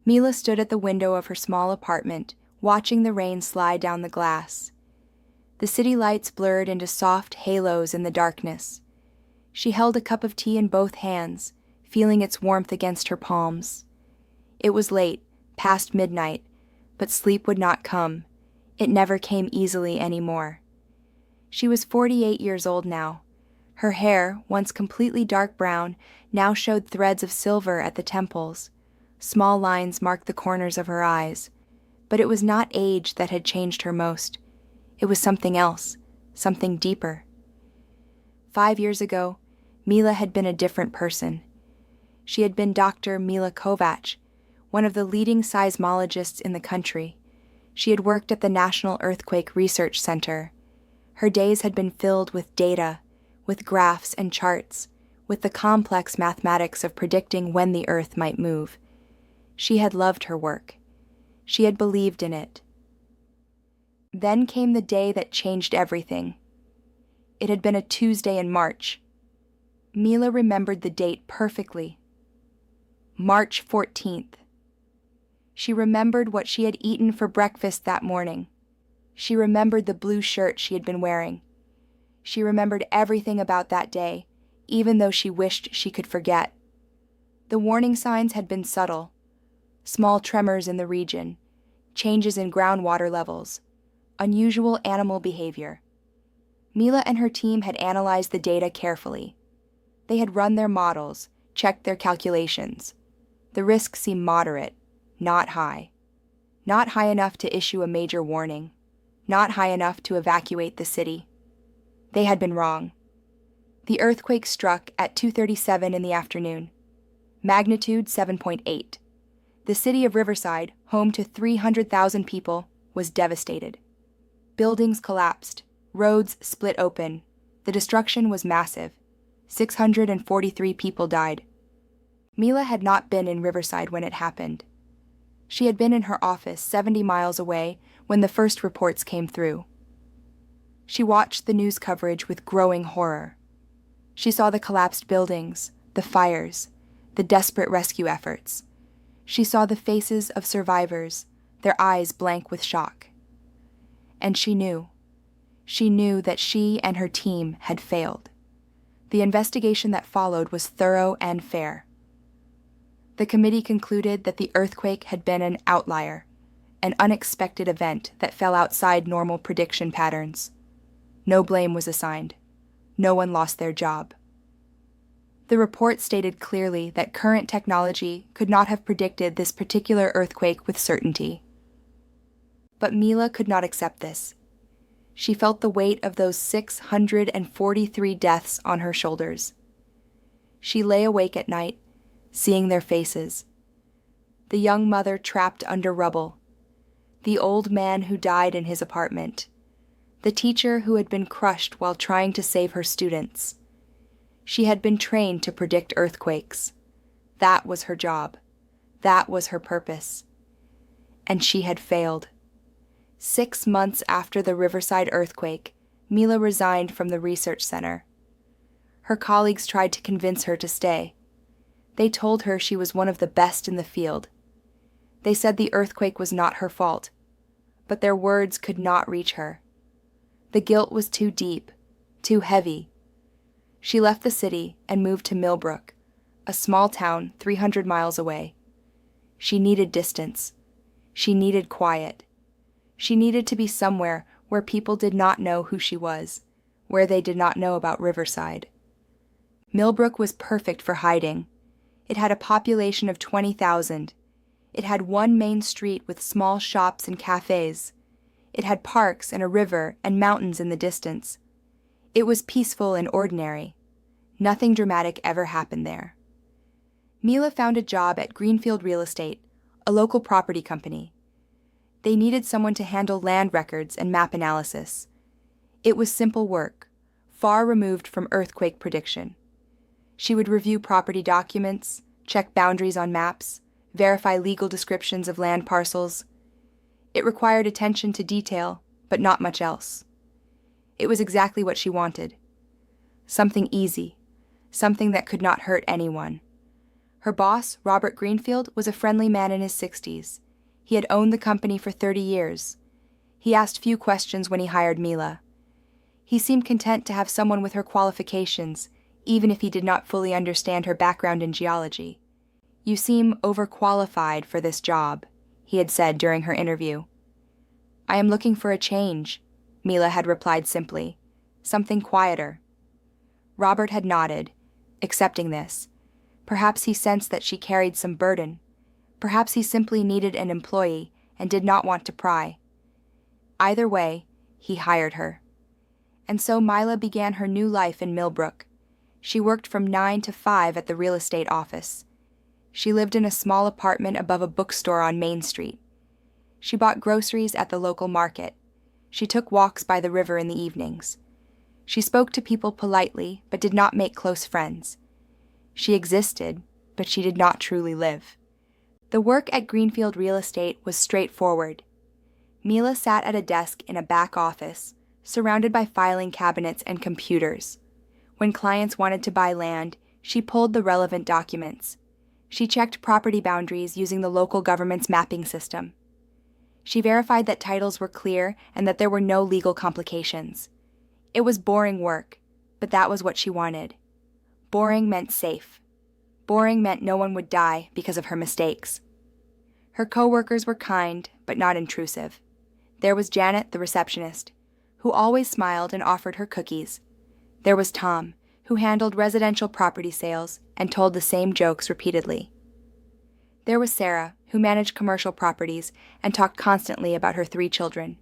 Mila stood at the window of her small apartment, watching the rain slide down the glass. The city lights blurred into soft halos in the darkness. She held a cup of tea in both hands, feeling its warmth against her palms. It was late, past midnight, but sleep would not come. It never came easily anymore. She was 48 years old now. Her hair, once completely dark brown, now showed threads of silver at the temples. Small lines marked the corners of her eyes. But it was not age that had changed her most. It was something else, something deeper. 5 years ago, Mila had been a different person. She had been Dr. Mila Kovac, one of the leading seismologists in the country. She had worked at the National Earthquake Research Center. Her days had been filled with data, with graphs and charts, with the complex mathematics of predicting when the Earth might move. She had loved her work. She had believed in it. Then came the day that changed everything. It had been a Tuesday in March. Mila remembered the date perfectly. March 14th. She remembered what she had eaten for breakfast that morning. She remembered the blue shirt she had been wearing. She remembered everything about that day, even though she wished she could forget. The warning signs had been subtle. Small tremors in the region, changes in groundwater levels, unusual animal behavior. Mila and her team had analyzed the data carefully. They had run their models, checked their calculations. The risk seemed moderate, not high. Not high enough to issue a major warning. Not high enough to evacuate the city. They had been wrong. The earthquake struck at 2:37 in the afternoon. Magnitude 7.8. The city of Riverside, home to 300,000 people, was devastated. Buildings collapsed. Roads split open. The destruction was massive. 643 people died. Mila had not been in Riverside when it happened. She had been in her office 70 miles away when the first reports came through. She watched the news coverage with growing horror. She saw the collapsed buildings, the fires, the desperate rescue efforts. She saw the faces of survivors, their eyes blank with shock. And she knew that she and her team had failed. The investigation that followed was thorough and fair. The committee concluded that the earthquake had been an outlier, an unexpected event that fell outside normal prediction patterns. No blame was assigned. No one lost their job. The report stated clearly that current technology could not have predicted this particular earthquake with certainty. But Mila could not accept this. She felt the weight of those 643 deaths on her shoulders. She lay awake at night, seeing their faces. The young mother trapped under rubble. The old man who died in his apartment. The teacher who had been crushed while trying to save her students. She had been trained to predict earthquakes. That was her job. That was her purpose. And she had failed. 6 months after the Riverside earthquake, Mila resigned from the research center. Her colleagues tried to convince her to stay. They told her she was one of the best in the field. They said the earthquake was not her fault, but their words could not reach her. The guilt was too deep, too heavy. She left the city and moved to Millbrook, a small town 300 miles away. She needed distance. She needed quiet. She needed to be somewhere where people did not know who she was, where they did not know about Riverside. Millbrook was perfect for hiding. It had a population of 20,000. It had one main street with small shops and cafes. It had parks and a river and mountains in the distance. It was peaceful and ordinary. Nothing dramatic ever happened there. Mila found a job at Greenfield Real Estate, a local property company. They needed someone to handle land records and map analysis. It was simple work, far removed from earthquake prediction. She would review property documents, check boundaries on maps, verify legal descriptions of land parcels. It required attention to detail, but not much else. It was exactly what she wanted. Something easy, something that could not hurt anyone. Her boss, Robert Greenfield, was a friendly man in his 60s. He had owned the company for 30 years. He asked few questions when he hired Mila. He seemed content to have someone with her qualifications, even if he did not fully understand her background in geology. "You seem overqualified for this job," he had said during her interview. "I am looking for a change," Mila had replied simply. "Something quieter." Robert had nodded, accepting this. Perhaps he sensed that she carried some burden. Perhaps he simply needed an employee and did not want to pry. Either way, he hired her. And so Mila began her new life in Millbrook. She worked from 9 to 5 at the real estate office. She lived in a small apartment above a bookstore on Main Street. She bought groceries at the local market. She took walks by the river in the evenings. She spoke to people politely, but did not make close friends. She existed, but she did not truly live. The work at Greenfield Real Estate was straightforward. Mila sat at a desk in a back office, surrounded by filing cabinets and computers. When clients wanted to buy land, she pulled the relevant documents. She checked property boundaries using the local government's mapping system. She verified that titles were clear and that there were no legal complications. It was boring work, but that was what she wanted. Boring meant safe. Boring meant no one would die because of her mistakes. Her coworkers were kind, but not intrusive. There was Janet, the receptionist, who always smiled and offered her cookies. There was Tom, who handled residential property sales and told the same jokes repeatedly. There was Sarah, who managed commercial properties and talked constantly about her 3 children.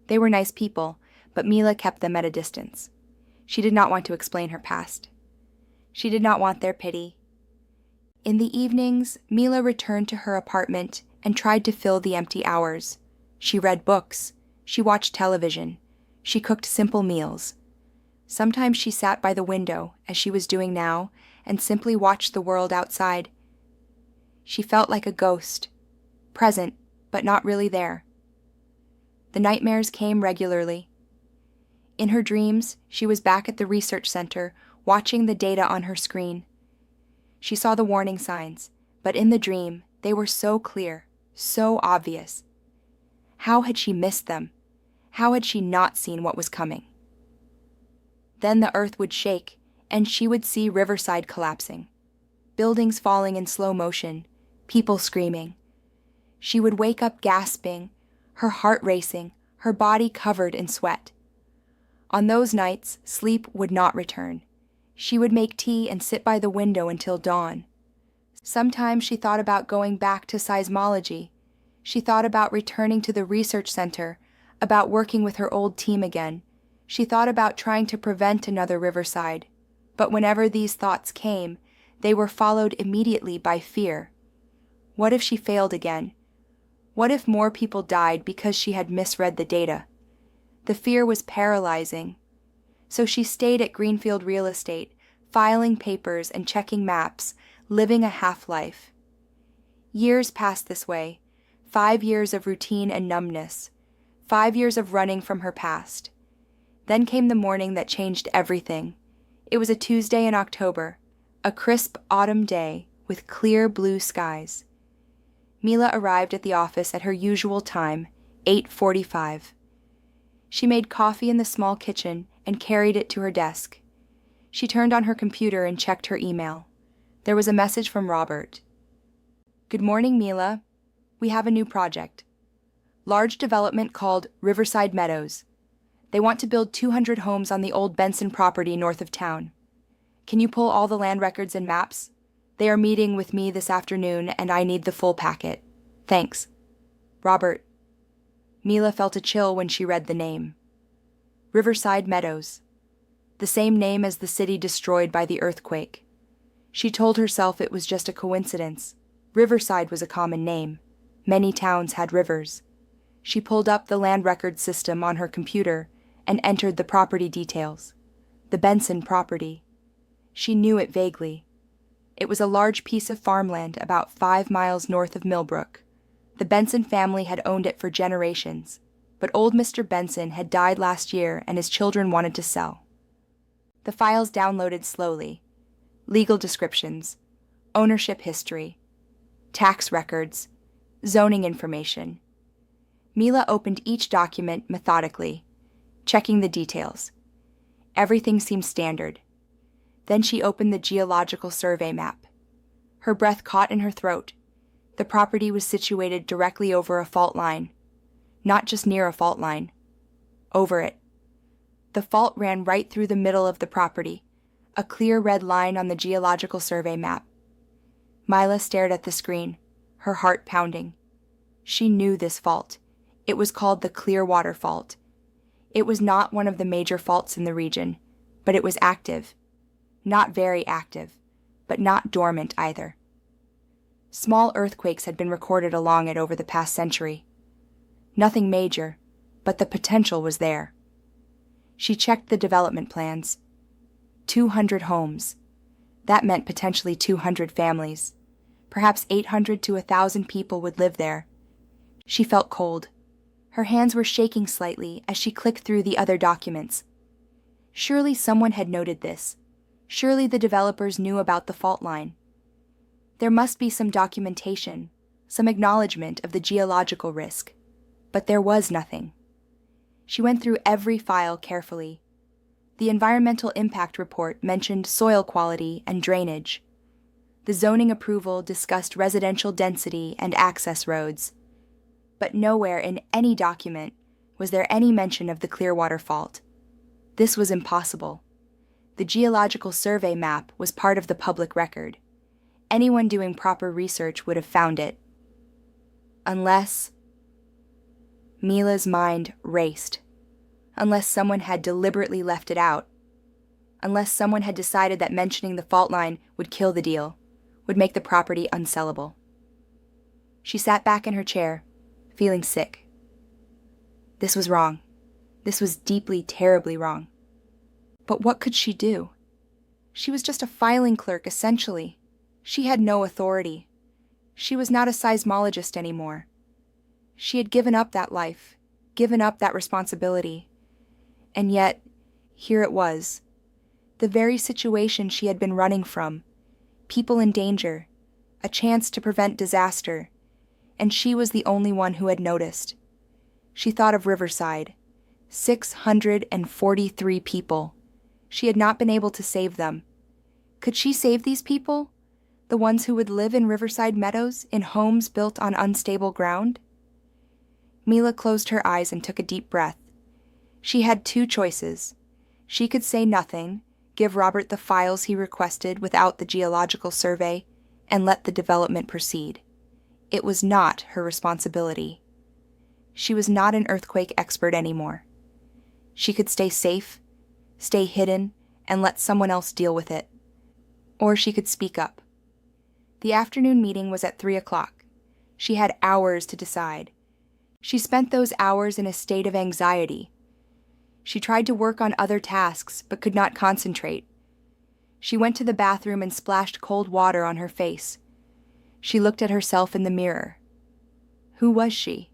They were nice people, but Mila kept them at a distance. She did not want to explain her past. She did not want their pity. In the evenings, Mila returned to her apartment and tried to fill the empty hours. She read books. She watched television. She cooked simple meals. Sometimes she sat by the window, as she was doing now, and simply watched the world outside. She felt like a ghost, present, but not really there. The nightmares came regularly. In her dreams, she was back at the research center, watching the data on her screen. She saw the warning signs, but in the dream, they were so clear, so obvious. How had she missed them? How had she not seen what was coming? Then the earth would shake, and she would see Riverside collapsing, buildings falling in slow motion, people screaming. She would wake up gasping, her heart racing, her body covered in sweat. On those nights, sleep would not return. She would make tea and sit by the window until dawn. Sometimes she thought about going back to seismology. She thought about returning to the research center, about working with her old team again. She thought about trying to prevent another Riverside. But whenever these thoughts came, they were followed immediately by fear. What if she failed again? What if more people died because she had misread the data? The fear was paralyzing. So she stayed at Greenfield Real Estate, filing papers and checking maps, living a half-life. Years passed this way, 5 years of routine and numbness, 5 years of running from her past. Then came the morning that changed everything. It was a Tuesday in October, a crisp autumn day with clear blue skies. Mila arrived at the office at her usual time, 8:45. She made coffee in the small kitchen and carried it to her desk. She turned on her computer and checked her email. There was a message from Robert. "Good morning, Mila. We have a new project. Large development called Riverside Meadows. They want to build 200 homes on the old Benson property north of town. Can you pull all the land records and maps? They are meeting with me this afternoon, and I need the full packet. Thanks. Robert." Mila felt a chill when she read the name. Riverside Meadows. The same name as the city destroyed by the earthquake. She told herself it was just a coincidence. Riverside was a common name. Many towns had rivers. She pulled up the land record system on her computer and entered the property details. The Benson property. She knew it vaguely. It was a large piece of farmland about 5 miles north of Millbrook. The Benson family had owned it for generations, but old Mr. Benson had died last year and his children wanted to sell. The files downloaded slowly. Legal descriptions. ownership history, tax records, zoning information. Mila opened each document methodically, checking the details. Everything seemed standard. Then she opened the geological survey map. Her breath caught in her throat. The property was situated directly over a fault line. Not just near a fault line. Over it. The fault ran right through the middle of the property, a clear red line on the geological survey map. Mila stared at the screen, her heart pounding. She knew this fault. It was called the Clearwater Fault. It was not one of the major faults in the region, but it was active. Not very active, but not dormant either. Small earthquakes had been recorded along it over the past century. Nothing major, but the potential was there. She checked the development plans. 200 homes. That meant potentially 200 families. Perhaps 800 to 1,000 people would live there. She felt cold. Her hands were shaking slightly as she clicked through the other documents. Surely someone had noted this. Surely the developers knew about the fault line. There must be some documentation, some acknowledgement of the geological risk. But there was nothing. She went through every file carefully. The environmental impact report mentioned soil quality and drainage. The zoning approval discussed residential density and access roads. But nowhere in any document was there any mention of the Clearwater Fault. This was impossible. The geological survey map was part of the public record. Anyone doing proper research would have found it. Unless... Mila's mind raced. Unless someone had deliberately left it out. Unless someone had decided that mentioning the fault line would kill the deal, would make the property unsellable. She sat back in her chair, feeling sick. This was wrong. This was deeply, terribly wrong. But what could she do? She was just a filing clerk, essentially. She had no authority. She was not a seismologist anymore. She had given up that life, given up that responsibility. And yet, here it was. The very situation she had been running from. People in danger. A chance to prevent disaster. And she was the only one who had noticed. She thought of Riverside. 643 people. She had not been able to save them. Could she save these people? The ones who would live in Riverside Meadows, in homes built on unstable ground? Mila closed her eyes and took a deep breath. She had two choices. She could say nothing, give Robert the files he requested without the geological survey, and let the development proceed. It was not her responsibility. She was not an earthquake expert anymore. She could stay safe, stay hidden, and let someone else deal with it. Or she could speak up. The afternoon meeting was at 3 o'clock. She had hours to decide. She spent those hours in a state of anxiety. She tried to work on other tasks, but could not concentrate. She went to the bathroom and splashed cold water on her face. She looked at herself in the mirror. Who was she?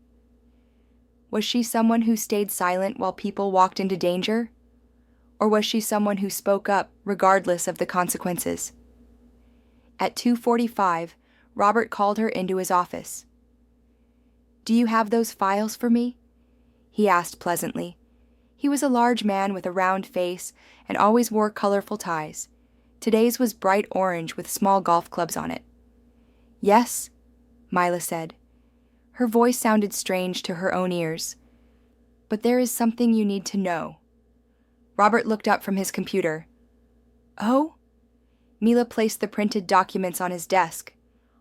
Was she someone who stayed silent while people walked into danger? Or was she someone who spoke up regardless of the consequences? At 2:45, Robert called her into his office. "Do you have those files for me?" he asked pleasantly. He was a large man with a round face and always wore colorful ties. Today's was bright orange with small golf clubs on it. "Yes," Mila said. Her voice sounded strange to her own ears. "But there is something you need to know." Robert looked up from his computer. "Oh?" Mila placed the printed documents on his desk.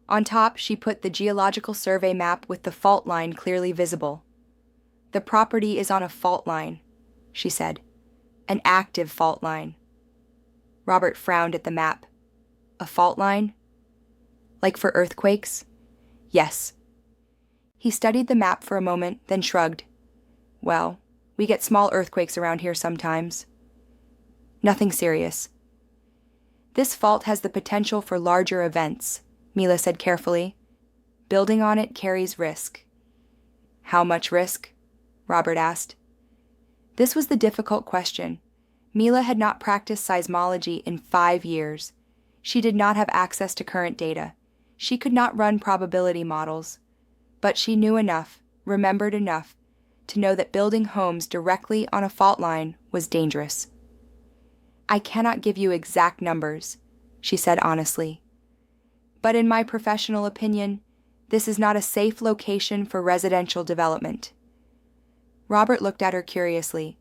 On top, she put the geological survey map with the fault line clearly visible. "The property is on a fault line," she said. "An active fault line." Robert frowned at the map. "A fault line? Like for earthquakes?" "Yes." He studied the map for a moment, then shrugged. "Well, we get small earthquakes around here sometimes." "Nothing serious." "This fault has the potential for larger events," Mila said carefully. "Building on it carries risk." "How much risk?" Robert asked. This was the difficult question. Mila had not practiced seismology in 5 years. She did not have access to current data. She could not run probability models. But she knew enough, remembered enough, to know that building homes directly on a fault line was dangerous. "I cannot give you exact numbers," she said honestly. "But in my professional opinion, this is not a safe location for residential development." Robert looked at her curiously.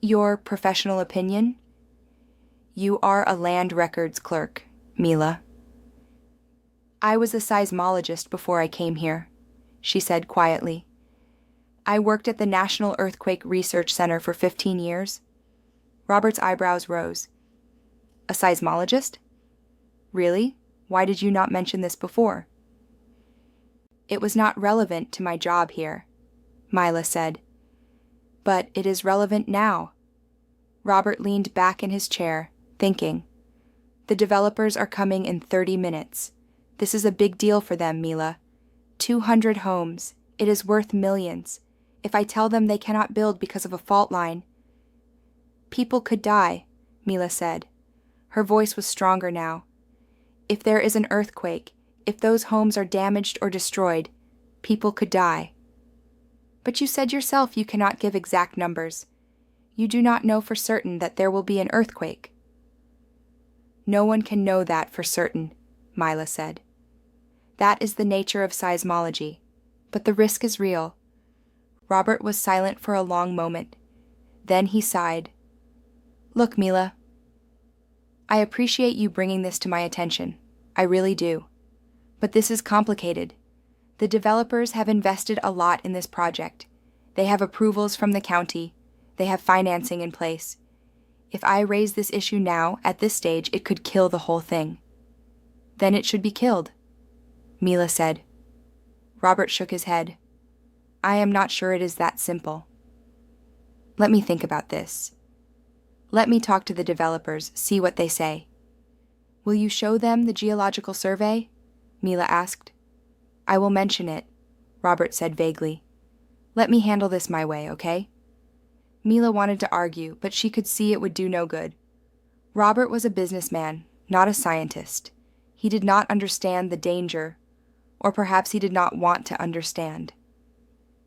"Your professional opinion?" "You are a land records clerk, Mila." "I was a seismologist before I came here," she said quietly. "I worked at the National Earthquake Research Center for 15 years. Robert's eyebrows rose. "A seismologist? Really? Why did you not mention this before?" "It was not relevant to my job here," Mila said. "But it is relevant now." Robert leaned back in his chair, thinking. "The developers are coming in 30 minutes. This is a big deal for them, Mila. 200 homes. It is worth millions. If I tell them they cannot build because of a fault line..." "People could die," Mila said. Her voice was stronger now. "If there is an earthquake, if those homes are damaged or destroyed, people could die." "But you said yourself you cannot give exact numbers. You do not know for certain that there will be an earthquake." "No one can know that for certain," Mila said. "That is the nature of seismology, but the risk is real." Robert was silent for a long moment. Then he sighed. "Look, Mila, I appreciate you bringing this to my attention. I really do. But this is complicated. The developers have invested a lot in this project. They have approvals from the county. They have financing in place. If I raise this issue now, at this stage, it could kill the whole thing." "Then it should be killed," Mila said. Robert shook his head. "I am not sure it is that simple. Let me think about this. Let me talk to the developers, see what they say." "Will you show them the geological survey?" Mila asked. "I will mention it," Robert said vaguely. "Let me handle this my way, okay?" Mila wanted to argue, but she could see it would do no good. Robert was a businessman, not a scientist. He did not understand the danger, or perhaps he did not want to understand.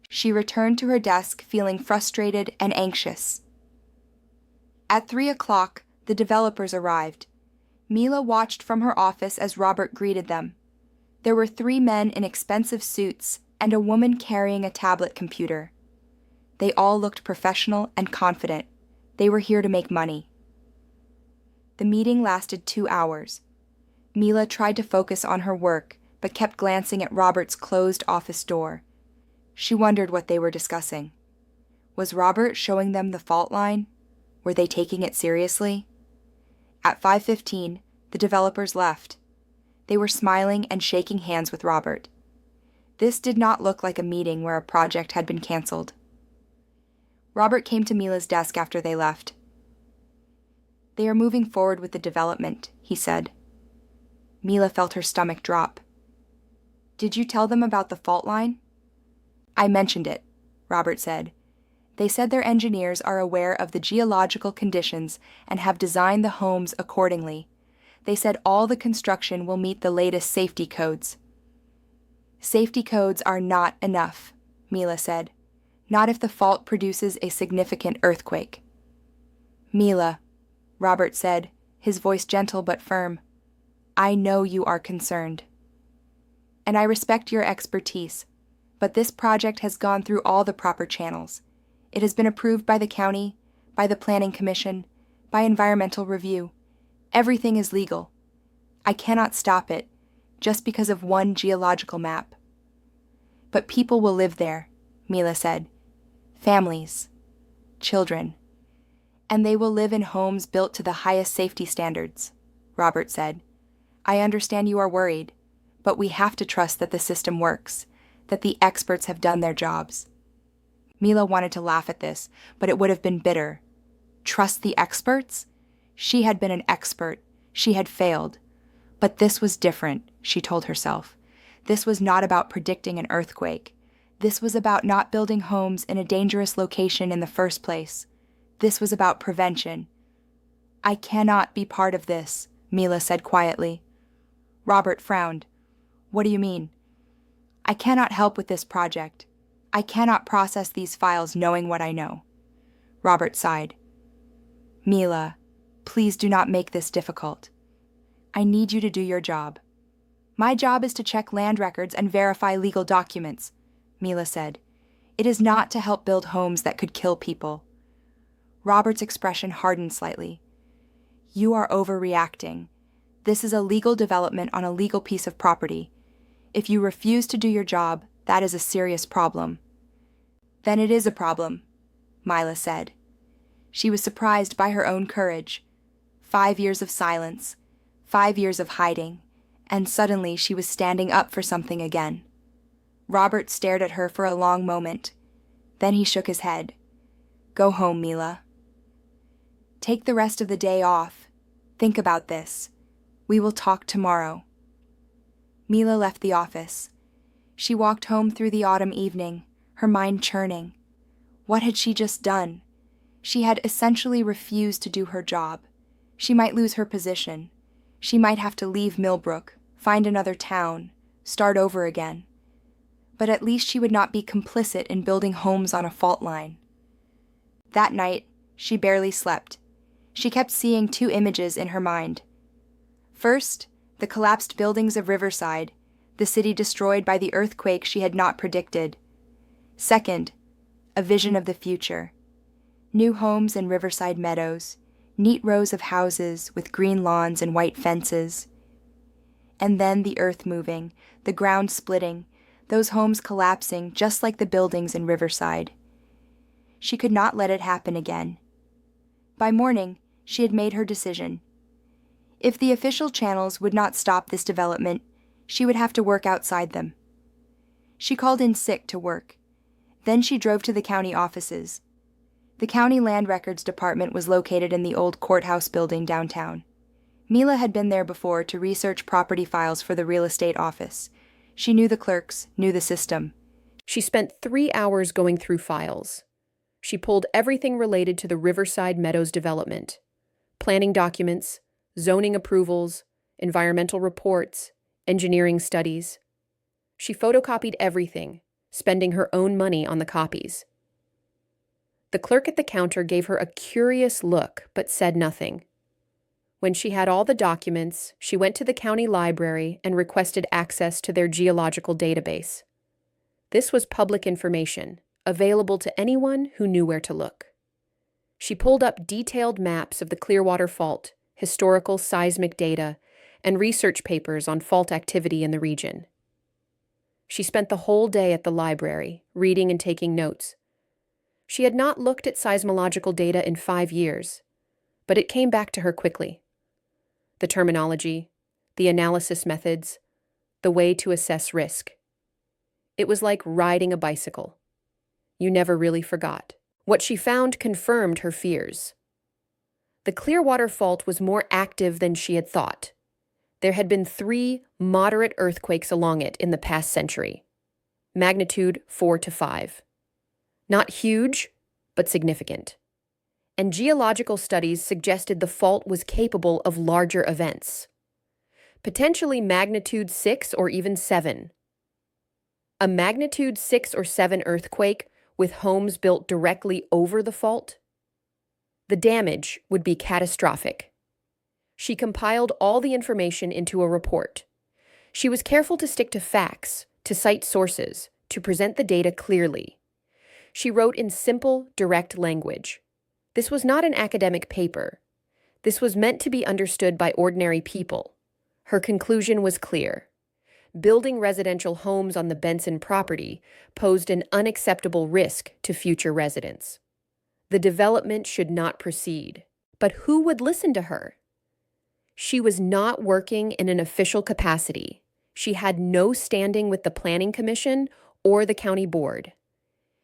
She returned to her desk feeling frustrated and anxious. At 3 o'clock, the developers arrived. Mila watched from her office as Robert greeted them. There were 3 men in expensive suits and a woman carrying a tablet computer. They all looked professional and confident. They were here to make money. The meeting lasted 2 hours. Mila tried to focus on her work, but kept glancing at Robert's closed office door. She wondered what they were discussing. Was Robert showing them the fault line? Were they taking it seriously? At 5:15, the developers left. They were smiling and shaking hands with Robert. This did not look like a meeting where a project had been canceled. Robert came to Mila's desk after they left. "They are moving forward with the development," he said. Mila felt her stomach drop. "Did you tell them about the fault line?" "I mentioned it," Robert said. "They said their engineers are aware of the geological conditions and have designed the homes accordingly. They said all the construction will meet the latest safety codes." "Safety codes are not enough," Mila said. "Not if the fault produces a significant earthquake." "Mila," Robert said, his voice gentle but firm, "I know you are concerned. And I respect your expertise, but this project has gone through all the proper channels. It has been approved by the county, by the Planning Commission, by environmental review. Everything is legal. I cannot stop it, just because of one geological map." "But people will live there," Mila said. "Families, children. And they will live in homes built to the highest safety standards," Robert said. "I understand you are worried, but we have to trust that the system works, that the experts have done their jobs." Mila wanted to laugh at this, but it would have been bitter. Trust the experts? She had been an expert. She had failed. But this was different, she told herself. This was not about predicting an earthquake. This was about not building homes in a dangerous location in the first place. This was about prevention. "I cannot be part of this," Mila said quietly. Robert frowned. What do you mean? I cannot help with this project. I cannot process these files knowing what I know. Robert sighed. Mila, please do not make this difficult. I need you to do your job. My job is to check land records and verify legal documents, Mila said. It is not to help build homes that could kill people. Robert's expression hardened slightly. You are overreacting. This is a legal development on a legal piece of property. If you refuse to do your job, that is a serious problem. Then it is a problem, Mila said. She was surprised by her own courage. 5 years of silence, 5 years of hiding, and suddenly she was standing up for something again. Robert stared at her for a long moment. Then he shook his head. Go home, Mila. Take the rest of the day off. Think about this. We will talk tomorrow. Mila left the office. She walked home through the autumn evening, her mind churning. What had she just done? She had essentially refused to do her job. She might lose her position. She might have to leave Millbrook, find another town, start over again. But at least she would not be complicit in building homes on a fault line. That night, she barely slept. She kept seeing 2 images in her mind. First, the collapsed buildings of Riverside, the city destroyed by the earthquake she had not predicted. Second, a vision of the future. New homes in Riverside meadows, neat rows of houses with green lawns and white fences. And then the earth moving, the ground splitting, those homes collapsing just like the buildings in Riverside. She could not let it happen again. By morning, she had made her decision. If the official channels would not stop this development, she would have to work outside them. She called in sick to work. Then she drove to the county offices. The County Land Records Department was located in the old courthouse building downtown. Mila had been there before to research property files for the real estate office. She knew the clerks, knew the system. She spent 3 hours going through files. She pulled everything related to the Riverside Meadows development: planning documents, zoning approvals, environmental reports, engineering studies. She photocopied everything, spending her own money on the copies. The clerk at the counter gave her a curious look, but said nothing. When she had all the documents, she went to the county library and requested access to their geological database. This was public information, available to anyone who knew where to look. She pulled up detailed maps of the Clearwater Fault, historical seismic data, and research papers on fault activity in the region. She spent the whole day at the library, reading and taking notes. She had not looked at seismological data in 5 years, but it came back to her quickly. The terminology, the analysis methods, the way to assess risk. It was like riding a bicycle. You never really forgot. What she found confirmed her fears. The Clearwater Fault was more active than she had thought. There had been 3 moderate earthquakes along it in the past century. Magnitude 4 to 5. Not huge, but significant. And geological studies suggested the fault was capable of larger events. Potentially magnitude 6 or even 7. A magnitude 6 or 7 earthquake with homes built directly over the fault? The damage would be catastrophic. She compiled all the information into a report. She was careful to stick to facts, to cite sources, to present the data clearly. She wrote in simple, direct language. This was not an academic paper. This was meant to be understood by ordinary people. Her conclusion was clear. Building residential homes on the Benson property posed an unacceptable risk to future residents. The development should not proceed. But who would listen to her? She was not working in an official capacity. She had no standing with the Planning Commission or the county board.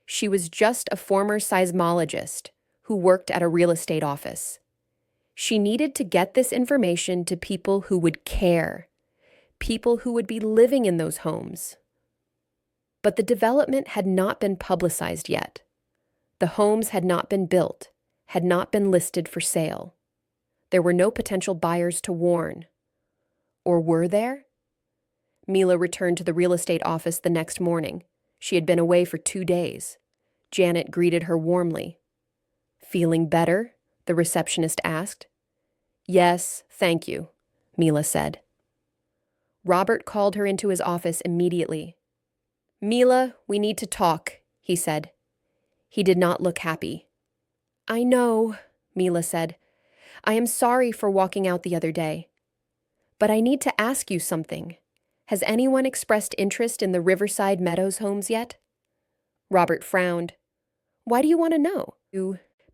She was just a former seismologist who worked at a real estate office. She needed to get this information to people who would care, people who would be living in those homes. But the development had not been publicized yet. The homes had not been built, had not been listed for sale. There were no potential buyers to warn. Or were there? Mila returned to the real estate office the next morning. She had been away for 2 days. Janet greeted her warmly. "Feeling better?" the receptionist asked. "Yes, thank you," Mila said. Robert called her into his office immediately. "Mila, we need to talk," he said. He did not look happy. "I know," Mila said. "I am sorry for walking out the other day. But I need to ask you something. Has anyone expressed interest in the Riverside Meadows homes yet?" Robert frowned. "Why do you want to know?"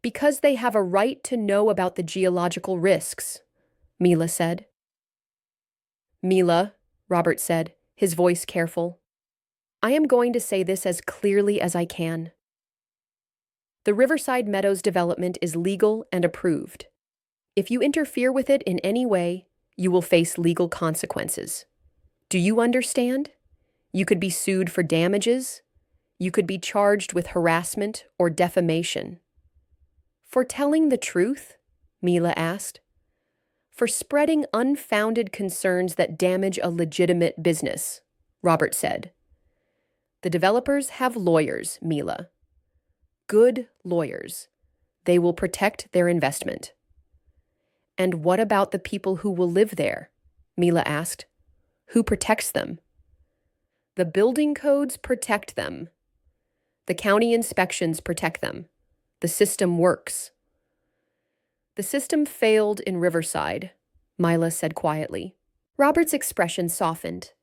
"Because they have a right to know about the geological risks," Mila said. "Mila," Robert said, his voice careful, "I am going to say this as clearly as I can. The Riverside Meadows development is legal and approved. If you interfere with it in any way, you will face legal consequences. Do you understand? You could be sued for damages. You could be charged with harassment or defamation." "For telling the truth?" Mila asked. "For spreading unfounded concerns that damage a legitimate business," Robert said. "The developers have lawyers, Mila. Good lawyers. They will protect their investment." "And what about the people who will live there?" Mila asked. "Who protects them?" "The building codes protect them. The county inspections protect them. The system works." "The system failed in Riverside," Mila said quietly. Robert's expression softened.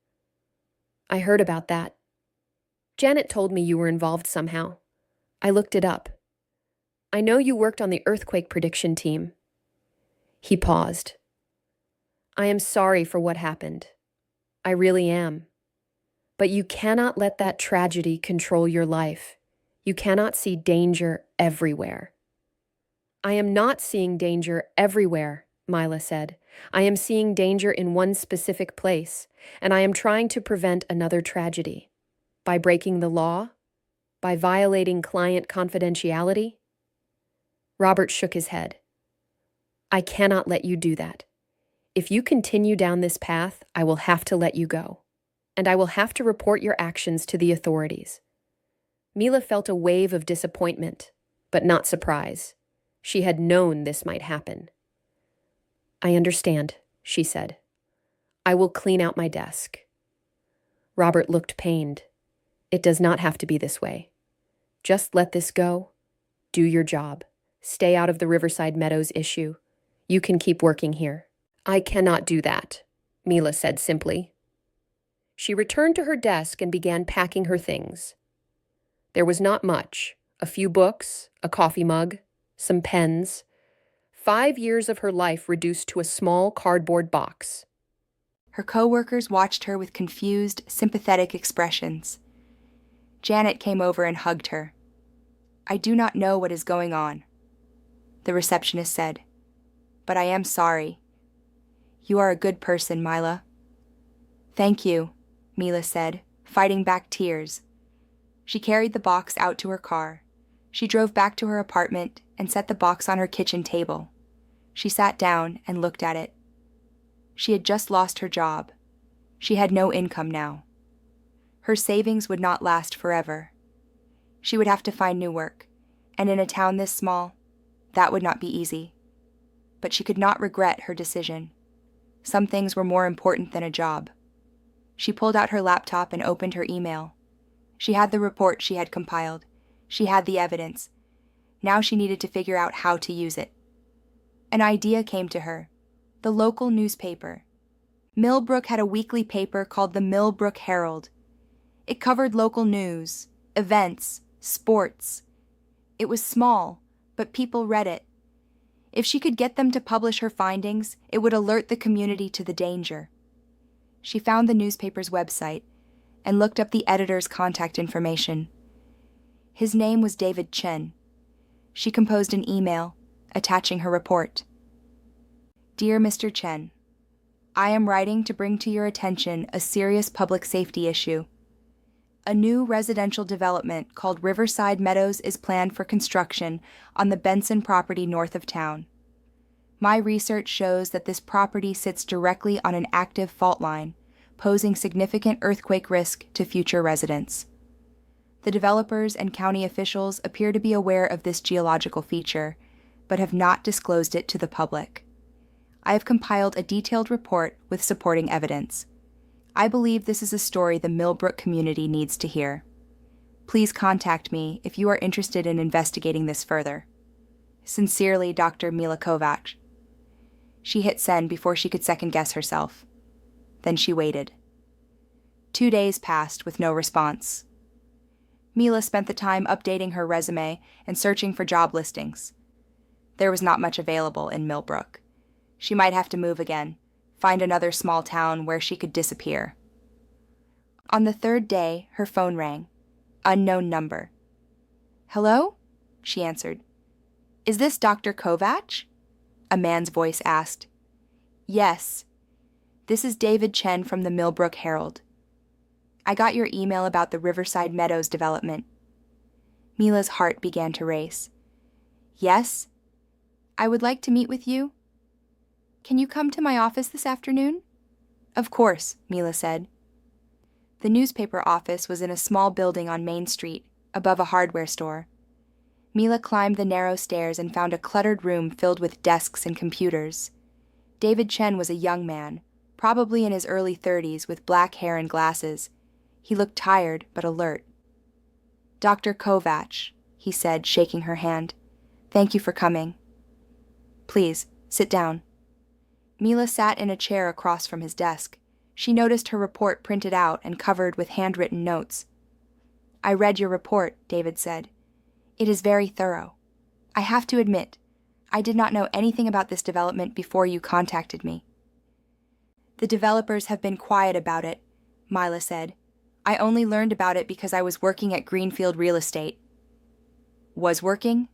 "I heard about that. Janet told me you were involved somehow. I looked it up. I know you worked on the earthquake prediction team." He paused. "I am sorry for what happened. I really am. But you cannot let that tragedy control your life. You cannot see danger everywhere." "I am not seeing danger everywhere," Mila said. "I am seeing danger in one specific place, and I am trying to prevent another tragedy. By breaking the law? By violating client confidentiality?" Robert shook his head. "I cannot let you do that. If you continue down this path, I will have to let you go. And I will have to report your actions to the authorities." Mila felt a wave of disappointment, but not surprise. She had known this might happen. "I understand," she said. "I will clean out my desk." Robert looked pained. "It does not have to be this way. Just let this go. Do your job. Stay out of the Riverside Meadows issue. You can keep working here." "I cannot do that," Mila said simply. She returned to her desk and began packing her things. There was not much: a few books, a coffee mug, some pens. 5 years of her life reduced to a small cardboard box. Her co-workers watched her with confused, sympathetic expressions. Janet came over and hugged her. "I do not know what is going on," the receptionist said, "but I am sorry. You are a good person, Mila." "Thank you," Mila said, fighting back tears. She carried the box out to her car. She drove back to her apartment and set the box on her kitchen table. She sat down and looked at it. She had just lost her job. She had no income now. Her savings would not last forever. She would have to find new work, and in a town this small, that would not be easy. But she could not regret her decision. Some things were more important than a job. She pulled out her laptop and opened her email. She had the report she had compiled. She had the evidence. Now she needed to figure out how to use it. An idea came to her. The local newspaper. Millbrook had a weekly paper called the Millbrook Herald. It covered local news, events, sports. It was small, but people read it. If she could get them to publish her findings, it would alert the community to the danger. She found the newspaper's website and looked up the editor's contact information. His name was David Chen. She composed an email, attaching her report. "Dear Mr. Chen, I am writing to bring to your attention a serious public safety issue. A new residential development called Riverside Meadows is planned for construction on the Benson property north of town. My research shows that this property sits directly on an active fault line, posing significant earthquake risk to future residents. The developers and county officials appear to be aware of this geological feature, but have not disclosed it to the public. I have compiled a detailed report with supporting evidence. I believe this is a story the Millbrook community needs to hear. Please contact me if you are interested in investigating this further. Sincerely, Dr. Mila Kovac. She hit send before she could second-guess herself. Then she waited. 2 days passed with no response. Mila spent the time updating her resume and searching for job listings. There was not much available in Millbrook. She might have to move again, find another small town where she could disappear. On the 3rd day, her phone rang. Unknown number. "Hello?" she answered. "Is this Dr. Kovac?" a man's voice asked. "Yes. This is David Chen from the Millbrook Herald. I got your email about the Riverside Meadows development." Mila's heart began to race. "Yes? I would like to meet with you. Can you come to my office this afternoon?" "Of course," Mila said. The newspaper office was in a small building on Main Street, above a hardware store. Mila climbed the narrow stairs and found a cluttered room filled with desks and computers. David Chen was a young man, probably in his early 30s, with black hair and glasses. He looked tired but alert. "Dr. Kovac," he said, shaking her hand. "Thank you for coming." "Please, sit down." Mila sat in a chair across from his desk. She noticed her report printed out and covered with handwritten notes. "I read your report," David said. "It is very thorough. I have to admit, I did not know anything about this development before you contacted me." "The developers have been quiet about it," Mila said. "I only learned about it because I was working at Greenfield Real Estate." "Was working?"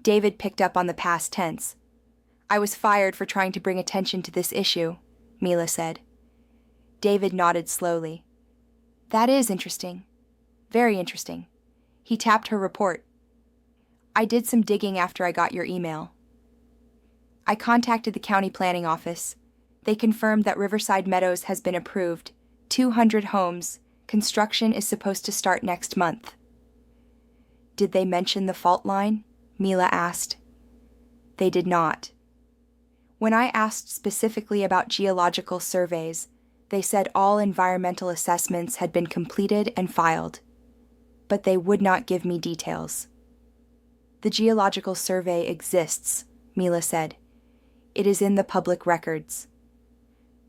David picked up on the past tense. "I was fired for trying to bring attention to this issue," Mila said. David nodded slowly. "That is interesting. Very interesting." He tapped her report. "I did some digging after I got your email. I contacted the county planning office. They confirmed that Riverside Meadows has been approved. 200 homes. Construction is supposed to start next month." "Did they mention the fault line?" Mila asked. "They did not. When I asked specifically about geological surveys, they said all environmental assessments had been completed and filed, but they would not give me details." "The geological survey exists," Mila said. "It is in the public records."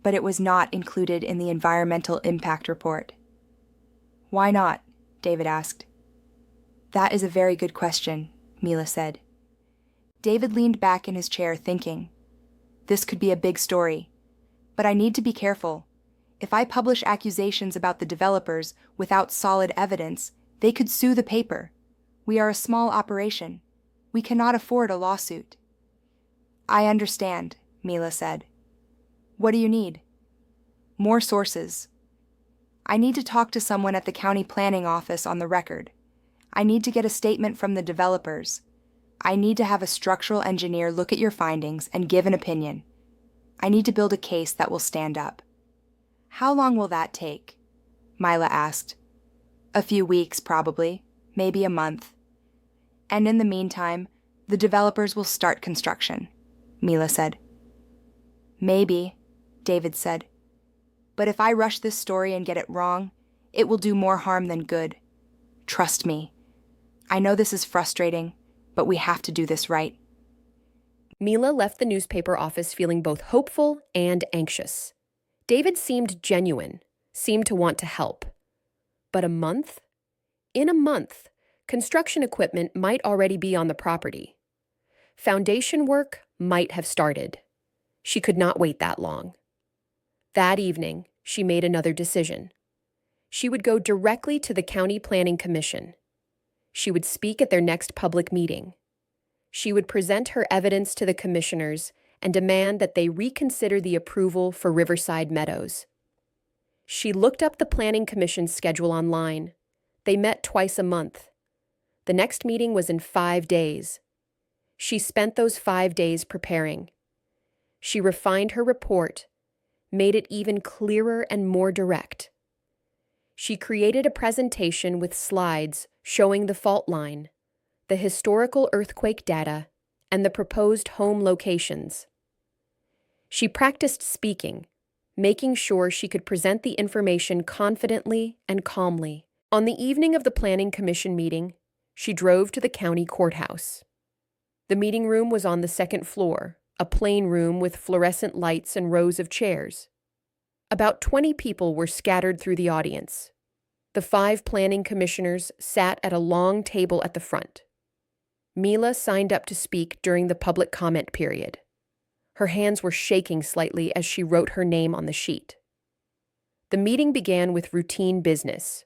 "But it was not included in the environmental impact report." "Why not?" David asked. "That is a very good question," Mila said. David leaned back in his chair thinking. This could be a big story, but I need to be careful. If I publish accusations about the developers without solid evidence, they could sue the paper. We are a small operation. We cannot afford a lawsuit." "I understand," Mila said. "What do you need?" "More sources. I need to talk to someone at the county planning office on the record. I need to get a statement from the developers. I need to have a structural engineer look at your findings and give an opinion. I need to build a case that will stand up." "How long will that take?" Mila asked. "A few weeks, probably, maybe a month. And in the meantime, the developers will start construction," Mila said. "Maybe," David said. "But if I rush this story and get it wrong, it will do more harm than good. Trust me. I know this is frustrating, but we have to do this right." Mila left the newspaper office feeling both hopeful and anxious. David seemed genuine, seemed to want to help. But a month? In a month, construction equipment might already be on the property. Foundation work might have started. She could not wait that long. That evening, she made another decision. She would go directly to the County Planning Commission. She would speak at their next public meeting. She would present her evidence to the commissioners and demand that they reconsider the approval for Riverside Meadows. She looked up the Planning Commission's schedule online. They met twice a month. The next meeting was in 5 days. She spent those 5 days preparing. She refined her report, made it even clearer and more direct. She created a presentation with slides showing the fault line, the historical earthquake data, and the proposed home locations. She practiced speaking, making sure she could present the information confidently and calmly. On the evening of the Planning Commission meeting, she drove to the county courthouse. The meeting room was on the second floor, a plain room with fluorescent lights and rows of chairs. About 20 people were scattered through the audience. The 5 planning commissioners sat at a long table at the front. Mila signed up to speak during the public comment period. Her hands were shaking slightly as she wrote her name on the sheet. The meeting began with routine business: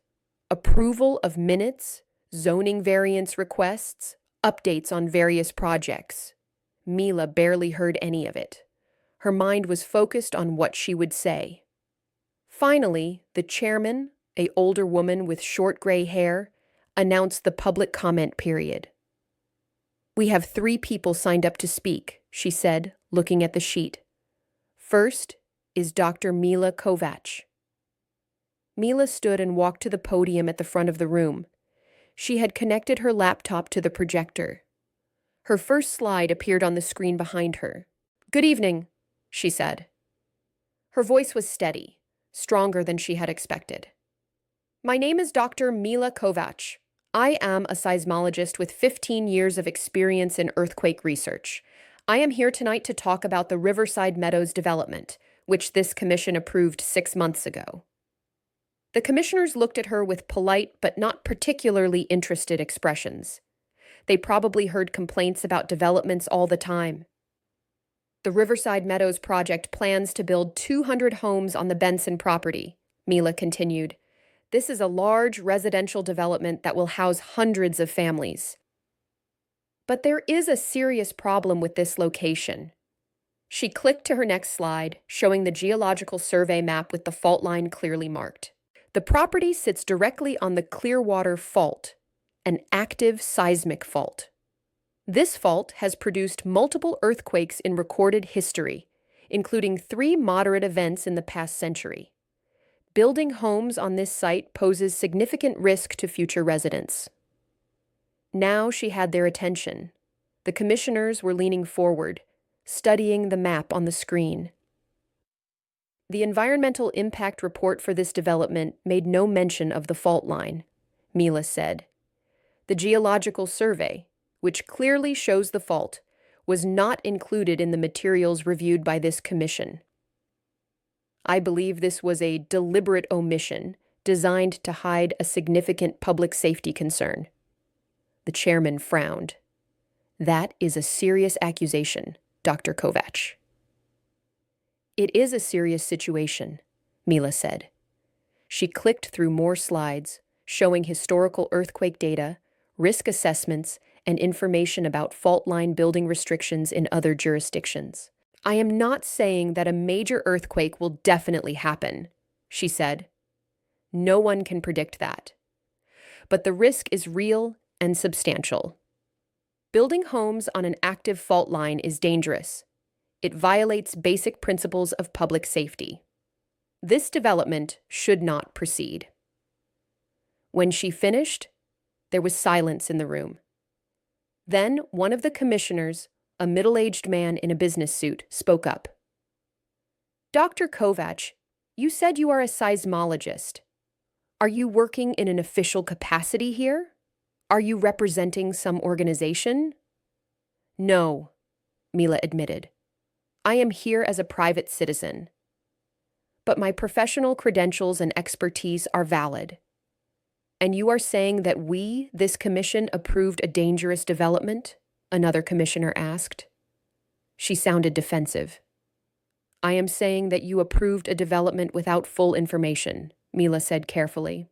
approval of minutes, zoning variance requests, updates on various projects. Mila barely heard any of it. Her mind was focused on what she would say. Finally, the chairman, an older woman with short gray hair, announced the public comment period. "We have 3 people signed up to speak," she said, looking at the sheet. "First is Dr. Mila Kovac." Mila stood and walked to the podium at the front of the room. She had connected her laptop to the projector. Her first slide appeared on the screen behind her. "Good evening," she said. Her voice was steady, stronger than she had expected. "My name is Dr. Mila Kovac. I am a seismologist with 15 years of experience in earthquake research. I am here tonight to talk about the Riverside Meadows development, which this commission approved 6 months ago." The commissioners looked at her with polite but not particularly interested expressions. They probably heard complaints about developments all the time. "The Riverside Meadows project plans to build 200 homes on the Benson property," Mila continued. "This is a large residential development that will house hundreds of families. But there is a serious problem with this location." She clicked to her next slide, showing the geological survey map with the fault line clearly marked. The property sits directly on the Clearwater Fault, an active seismic fault. This fault has produced multiple earthquakes in recorded history, including 3 moderate events in the past century. Building homes on this site poses significant risk to future residents. Now she had their attention. The commissioners were leaning forward, studying the map on the screen. "The environmental impact report for this development made no mention of the fault line," Mila said. "The geological survey, which clearly shows the fault, was not included in the materials reviewed by this commission. I believe this was a deliberate omission designed to hide a significant public safety concern." The chairman frowned. "That is a serious accusation, Dr. Kovac." "It is a serious situation," Mila said. She clicked through more slides, showing historical earthquake data, risk assessments, and information about fault line building restrictions in other jurisdictions. "I am not saying that a major earthquake will definitely happen," she said. "No one can predict that. But the risk is real and substantial. Building homes on an active fault line is dangerous. It violates basic principles of public safety. This development should not proceed." When she finished, there was silence in the room. Then one of the commissioners, a middle-aged man in a business suit, spoke up. "Dr. Kovac, you said you are a seismologist. Are you working in an official capacity here? Are you representing some organization?" "No," Mila admitted. "I am here as a private citizen. But my professional credentials and expertise are valid. And you are saying that we, this commission, approved a dangerous development?" another commissioner asked. She sounded defensive. "I am saying that you approved a development without full information," Mila said carefully.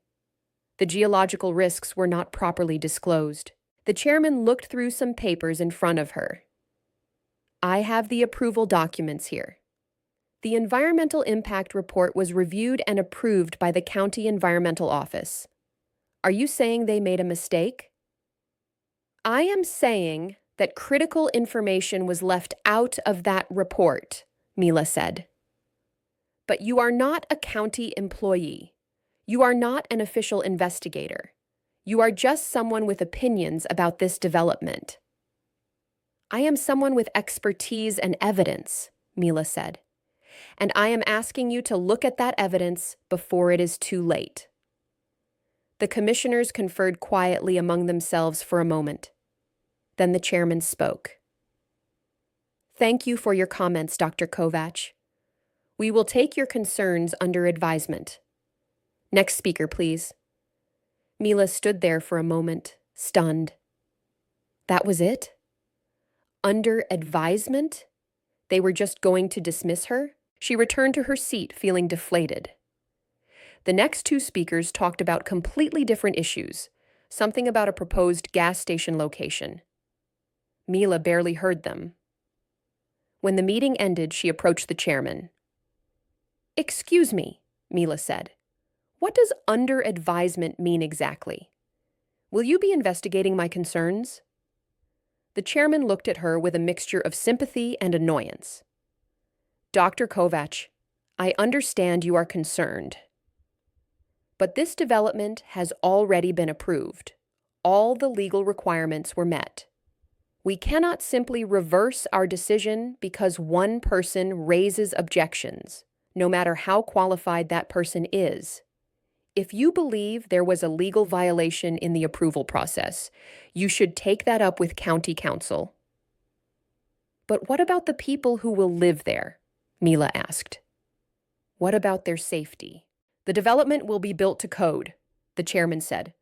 "The geological risks were not properly disclosed." The chairman looked through some papers in front of her. "I have the approval documents here. The environmental impact report was reviewed and approved by the county environmental office. Are you saying they made a mistake?" "I am saying that critical information was left out of that report," Mila said. But you are not a county employee. You are not an official investigator. You are just someone with opinions about this development. I am someone with expertise and evidence, Mila said, and I am asking you to look at that evidence before it is too late. The commissioners conferred quietly among themselves for a moment. Then the chairman spoke. Thank you for your comments, Dr. Kovac. We will take your concerns under advisement. Next speaker, please. Mila stood there for a moment, stunned. That was it? Under advisement? They were just going to dismiss her? She returned to her seat, feeling deflated. The next two speakers talked about completely different issues, something about a proposed gas station location. Mila barely heard them. When the meeting ended, she approached the chairman. Excuse me, Mila said. What does under advisement mean exactly? Will you be investigating my concerns? The chairman looked at her with a mixture of sympathy and annoyance. Dr. Kovac, I understand you are concerned. But this development has already been approved. All the legal requirements were met. We cannot simply reverse our decision because one person raises objections, no matter how qualified that person is. If you believe there was a legal violation in the approval process, you should take that up with county council. But what about the people who will live there? Mila asked. What about their safety? The development will be built to code, the chairman said.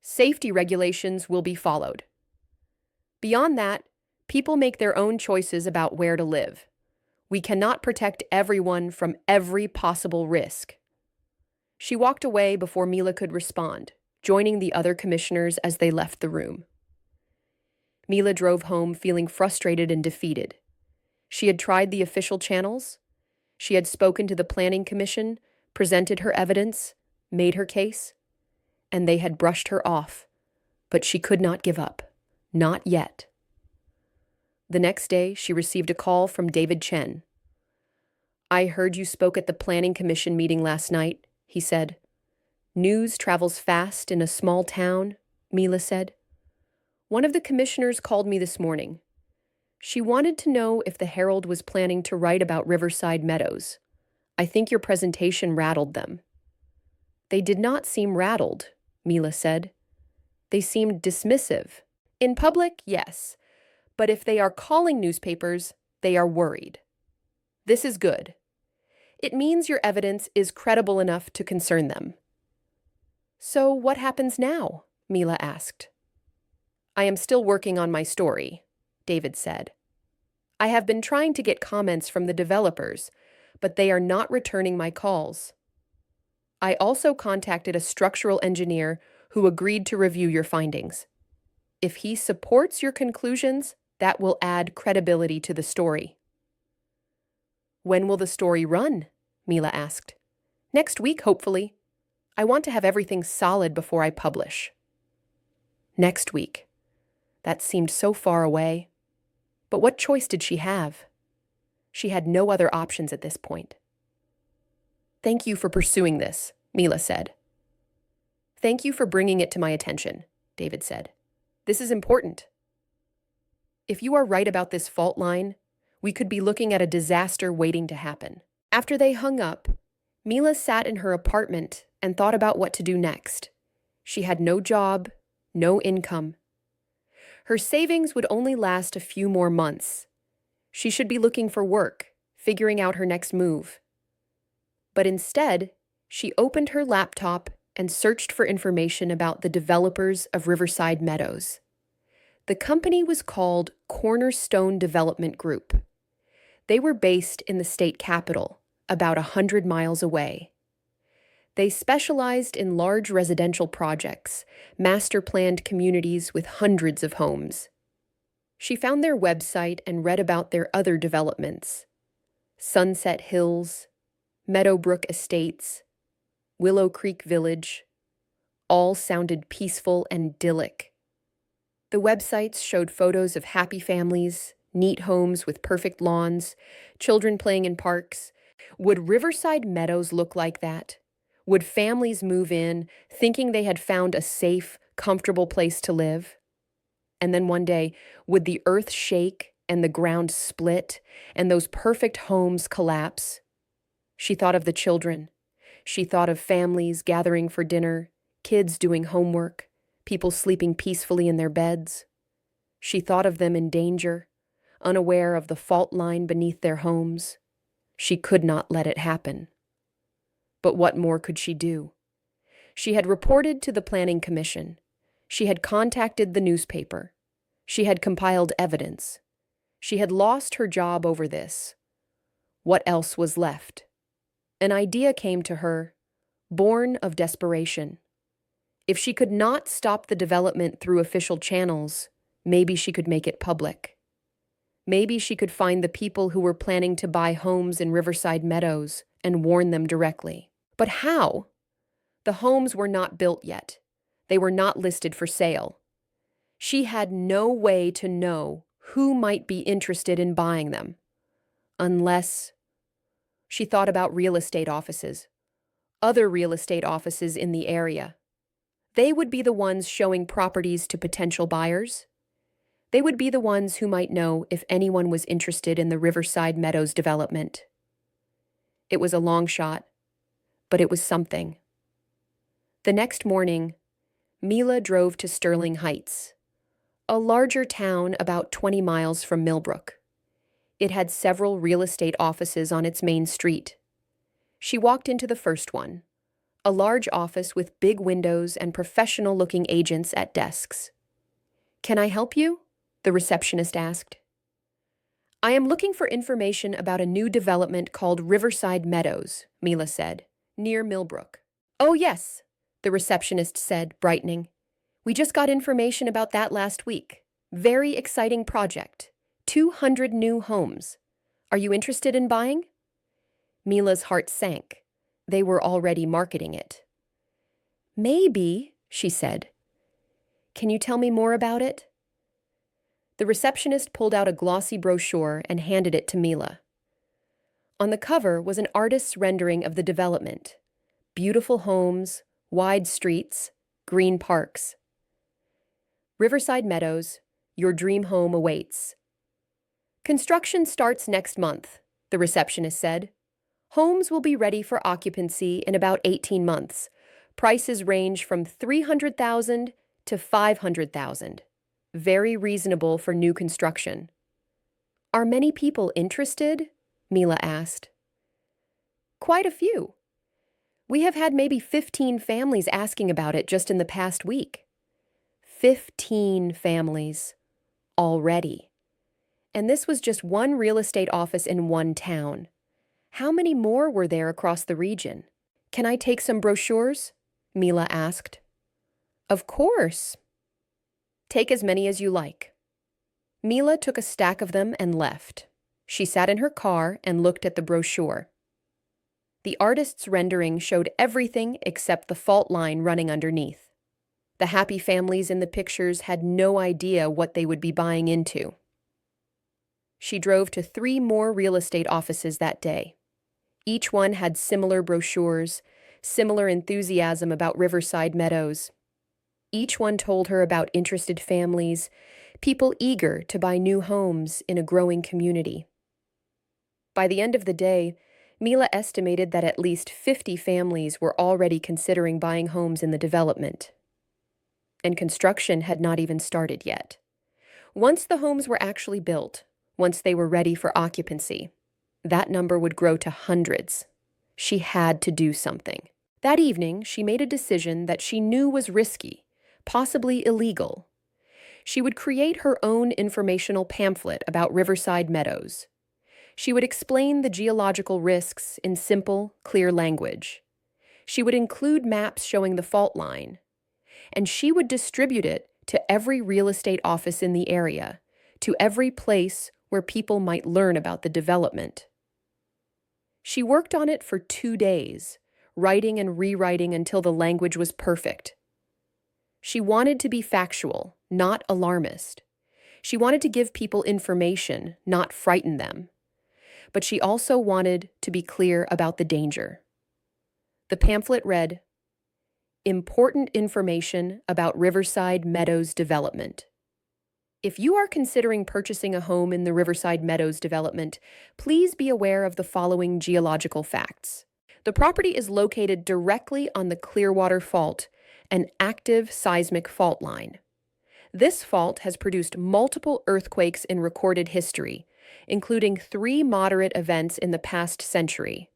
Safety regulations will be followed. Beyond that, people make their own choices about where to live. We cannot protect everyone from every possible risk. She walked away before Mila could respond, joining the other commissioners as they left the room. Mila drove home feeling frustrated and defeated. She had tried the official channels. She had spoken to the Planning Commission, presented her evidence, made her case, and they had brushed her off. But she could not give up. Not yet. The next day, she received a call from David Chen. I heard you spoke at the Planning Commission meeting last night, he said. News travels fast in a small town, Mila said. One of the commissioners called me this morning. She wanted to know if the Herald was planning to write about Riverside Meadows. I think your presentation rattled them. They did not seem rattled, Mila said. They seemed dismissive. In public, yes, but if they are calling newspapers, they are worried. This is good. It means your evidence is credible enough to concern them. So what happens now? Mila asked. I am still working on my story, David said. I have been trying to get comments from the developers, but they are not returning my calls. I also contacted a structural engineer who agreed to review your findings. If he supports your conclusions, that will add credibility to the story. When will the story run? Mila asked. Next week, hopefully. I want to have everything solid before I publish. Next week. That seemed so far away. But what choice did she have? She had no other options at this point. Thank you for pursuing this, Mila said. Thank you for bringing it to my attention, David said. This is important. If you are right about this fault line, we could be looking at a disaster waiting to happen. After they hung up, Mila sat in her apartment and thought about what to do next. She had no job, no income. Her savings would only last a few more months. She should be looking for work, figuring out her next move. But instead, she opened her laptop and searched for information about the developers of Riverside Meadows. The company was called Cornerstone Development Group. They were based in the state capital, about 100 miles away. They specialized in large residential projects, master-planned communities with hundreds of homes. She found their website and read about their other developments: Sunset Hills, Meadowbrook Estates, Willow Creek Village. All sounded peaceful and idyllic. The websites showed photos of happy families, neat homes with perfect lawns, children playing in parks. Would Riverside Meadows look like that? Would families move in thinking they had found a safe, comfortable place to live? And then one day, would the earth shake and the ground split and those perfect homes collapse? She thought of the children. She thought of families gathering for dinner, kids doing homework, people sleeping peacefully in their beds. She thought of them in danger, unaware of the fault line beneath their homes. She could not let it happen. But what more could she do? She had reported to the Planning Commission. She had contacted the newspaper. She had compiled evidence. She had lost her job over this. What else was left? An idea came to her, born of desperation. If she could not stop the development through official channels, maybe she could make it public. Maybe she could find the people who were planning to buy homes in Riverside Meadows and warn them directly. But how? The homes were not built yet. They were not listed for sale. She had no way to know who might be interested in buying them. Unless she thought about real estate offices, other real estate offices in the area. They would be the ones showing properties to potential buyers. They would be the ones who might know if anyone was interested in the Riverside Meadows development. It was a long shot, but it was something. The next morning, Mila drove to Sterling Heights, a larger town about 20 miles from Millbrook. It had several real estate offices on its main street. She walked into the first one, a large office with big windows and professional-looking agents at desks. "Can I help you?" the receptionist asked. "I am looking for information about a new development called Riverside Meadows," Mila said, "near Millbrook." "Oh, yes," the receptionist said, brightening. "We just got information about that last week. Very exciting project. 200 new homes. Are you interested in buying?" Mila's heart sank. They were already marketing it. "Maybe," she said. "Can you tell me more about it?" The receptionist pulled out a glossy brochure and handed it to Mila. On the cover was an artist's rendering of the development. Beautiful homes, wide streets, green parks. "Riverside Meadows, your dream home awaits." "Construction starts next month," the receptionist said. "Homes will be ready for occupancy in about 18 months. Prices range from $300,000 to $500,000. Very reasonable for new construction." "Are many people interested?" Mila asked. "Quite a few. We have had maybe 15 families asking about it just in the past week." 15 families. Already. And this was just one real estate office in one town. How many more were there across the region? "Can I take some brochures?" Mila asked. "Of course. Take as many as you like." Mila took a stack of them and left. She sat in her car and looked at the brochure. The artist's rendering showed everything except the fault line running underneath. The happy families in the pictures had no idea what they would be buying into. She drove to 3 more real estate offices that day. Each one had similar brochures, similar enthusiasm about Riverside Meadows. Each one told her about interested families, people eager to buy new homes in a growing community. By the end of the day, Mila estimated that at least 50 families were already considering buying homes in the development. And construction had not even started yet. Once the homes were actually built, once they were ready for occupancy, that number would grow to hundreds. She had to do something. That evening, she made a decision that she knew was risky, possibly illegal. She would create her own informational pamphlet about Riverside Meadows. She would explain the geological risks in simple, clear language. She would include maps showing the fault line. And she would distribute it to every real estate office in the area, to every place where people might learn about the development. She worked on it for 2 days, writing and rewriting until the language was perfect. She wanted to be factual, not alarmist. She wanted to give people information, not frighten them. But she also wanted to be clear about the danger. The pamphlet read, "Important information about Riverside Meadows development. If you are considering purchasing a home in the Riverside Meadows development, please be aware of the following geological facts. The property is located directly on the Clearwater Fault, an active seismic fault line. This fault has produced multiple earthquakes in recorded history, including 3 moderate events in the past century,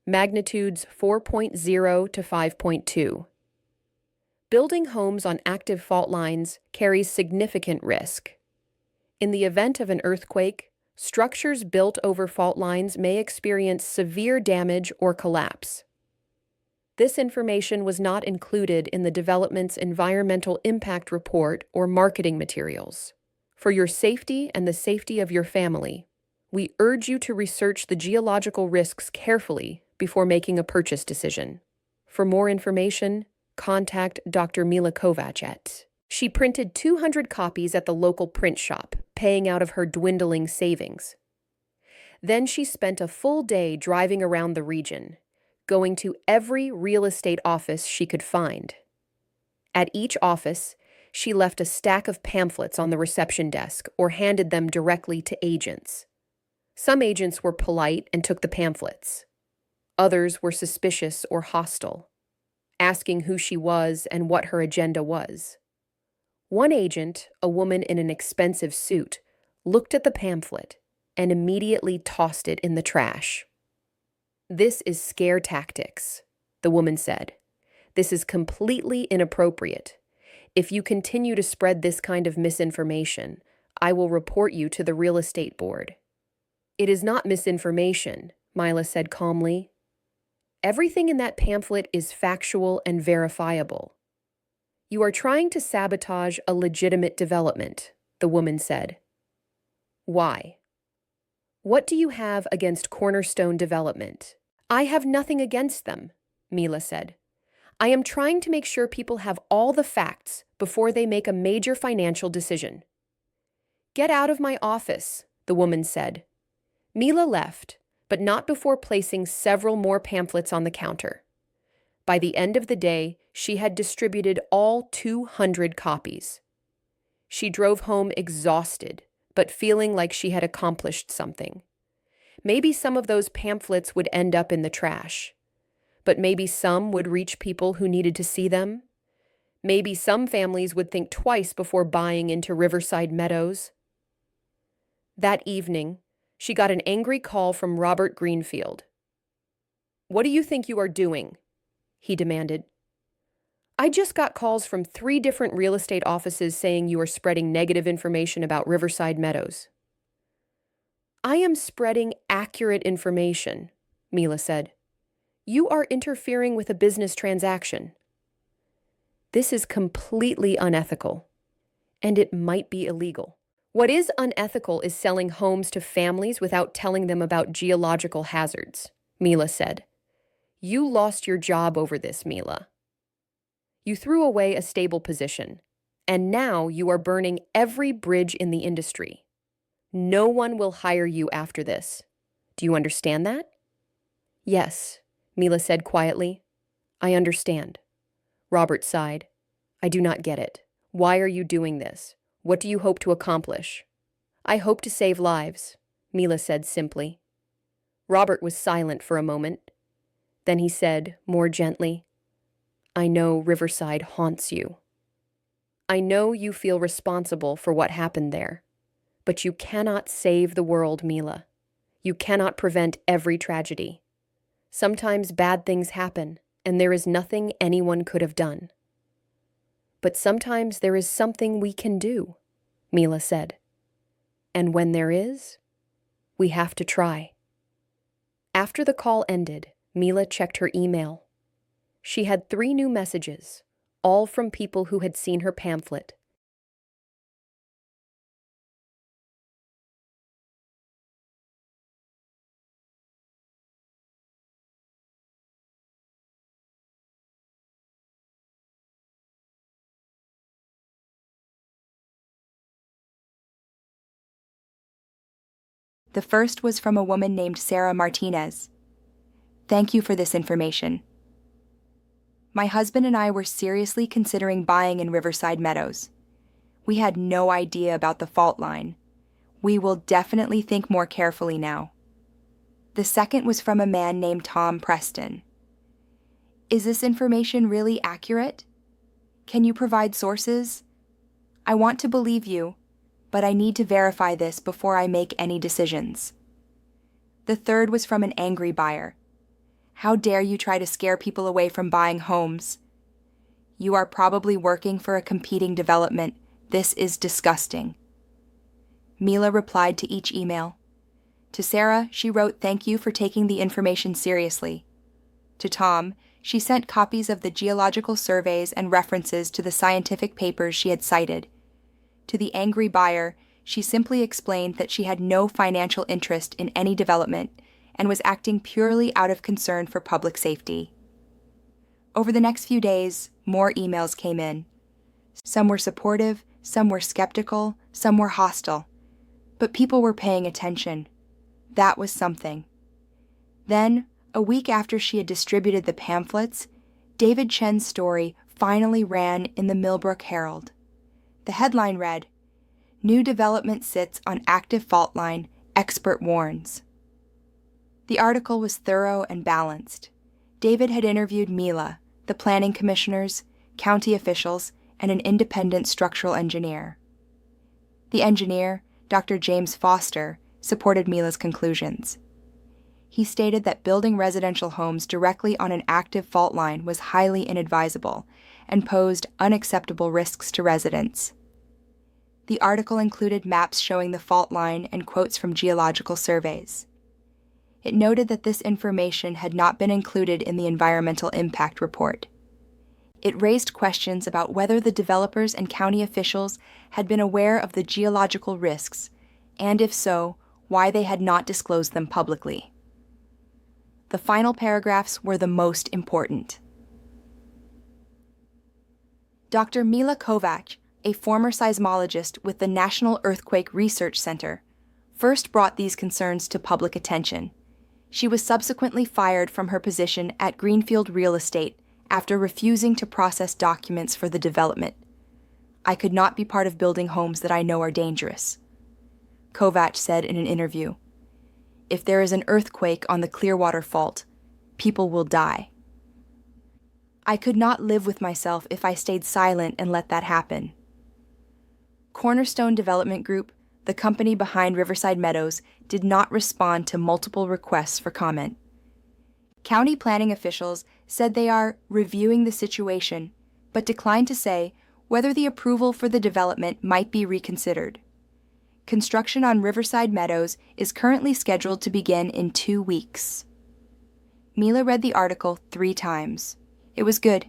magnitudes 4.0 to 5.2. Building homes on active fault lines carries significant risk. In the event of an earthquake, structures built over fault lines may experience severe damage or collapse. This information was not included in the development's environmental impact report or marketing materials. For your safety and the safety of your family, we urge you to research the geological risks carefully before making a purchase decision. For more information, contact Dr. Mila Kovac at. She printed 200 copies at the local print shop, paying out of her dwindling savings. Then she spent a full day driving around the region, going to every real estate office she could find. At each office, she left a stack of pamphlets on the reception desk or handed them directly to agents. Some agents were polite and took the pamphlets. Others were suspicious or hostile, asking who she was and what her agenda was. One agent, a woman in an expensive suit, looked at the pamphlet and immediately tossed it in the trash. "This is scare tactics," the woman said. "This is completely inappropriate. If you continue to spread this kind of misinformation, I will report you to the real estate board." "It is not misinformation," Mila said calmly. "Everything in that pamphlet is factual and verifiable." "You are trying to sabotage a legitimate development," the woman said. "Why? What do you have against Cornerstone Development?" "I have nothing against them," Mila said. "I am trying to make sure people have all the facts before they make a major financial decision." "Get out of my office," the woman said. Mila left, but not before placing several more pamphlets on the counter. By the end of the day, she had distributed all 200 copies. She drove home exhausted, but feeling like she had accomplished something. Maybe some of those pamphlets would end up in the trash, but maybe some would reach people who needed to see them. Maybe some families would think twice before buying into Riverside Meadows. That evening, she got an angry call from Robert Greenfield. "What do you think you are doing?" he demanded. "I just got calls from 3 different real estate offices saying you are spreading negative information about Riverside Meadows." "I am spreading accurate information," Mila said. "You are interfering with a business transaction." "This is completely unethical, and it might be illegal." "What is unethical is selling homes to families without telling them about geological hazards," Mila said. "You lost your job over this, Mila. You threw away a stable position, and now you are burning every bridge in the industry. No one will hire you after this. Do you understand that?" "Yes," Mila said quietly. "I understand." Robert sighed. "I do not get it. Why are you doing this? What do you hope to accomplish?" "I hope to save lives," Mila said simply. Robert was silent for a moment. Then he said, more gently, "I know Riverside haunts you. I know you feel responsible for what happened there. But you cannot save the world, Mila. You cannot prevent every tragedy. Sometimes bad things happen, and there is nothing anyone could have done. But sometimes there is something we can do," Mila said. "And when there is, we have to try." After the call ended, Mila checked her email. She had 3 new messages, all from people who had seen her pamphlet. The first was from a woman named Sarah Martinez. "Thank you for this information. My husband and I were seriously considering buying in Riverside Meadows. We had no idea about the fault line. We will definitely think more carefully now." The second was from a man named Tom Preston. "Is this information really accurate? Can you provide sources? I want to believe you, but I need to verify this before I make any decisions." The third was from an angry buyer. "How dare you try to scare people away from buying homes? You are probably working for a competing development. This is disgusting." Mila replied to each email. To Sarah, she wrote thank you for taking the information seriously. To Tom, she sent copies of the geological surveys and references to the scientific papers she had cited. To the angry buyer, she simply explained that she had no financial interest in any development and was acting purely out of concern for public safety. Over the next few days, more emails came in. Some were supportive, some were skeptical, some were hostile. But people were paying attention. That was something. Then, a week after she had distributed the pamphlets, David Chen's story finally ran in the Millbrook Herald. The headline read, "New development sits on active fault line, expert warns." The article was thorough and balanced. David had interviewed Mila, the planning commissioners, county officials, and an independent structural engineer. The engineer, Dr. James Foster, supported Mila's conclusions. He stated that building residential homes directly on an active fault line was highly inadvisable and posed unacceptable risks to residents. The article included maps showing the fault line and quotes from geological surveys. It noted that this information had not been included in the environmental impact report. It raised questions about whether the developers and county officials had been aware of the geological risks, and if so, why they had not disclosed them publicly. The final paragraphs were the most important. Dr. Mila Kovac, a former seismologist with the National Earthquake Research Center, first brought these concerns to public attention. She was subsequently fired from her position at Greenfield Real Estate after refusing to process documents for the development. "I could not be part of building homes that I know are dangerous," Kovac said in an interview. "If there is an earthquake on the Clearwater Fault, people will die. I could not live with myself if I stayed silent and let that happen." Cornerstone Development Group, the company behind Riverside Meadows, did not respond to multiple requests for comment. County planning officials said they are reviewing the situation, but declined to say whether the approval for the development might be reconsidered. Construction on Riverside Meadows is currently scheduled to begin in 2 weeks. Mila read the article 3 times. It was good.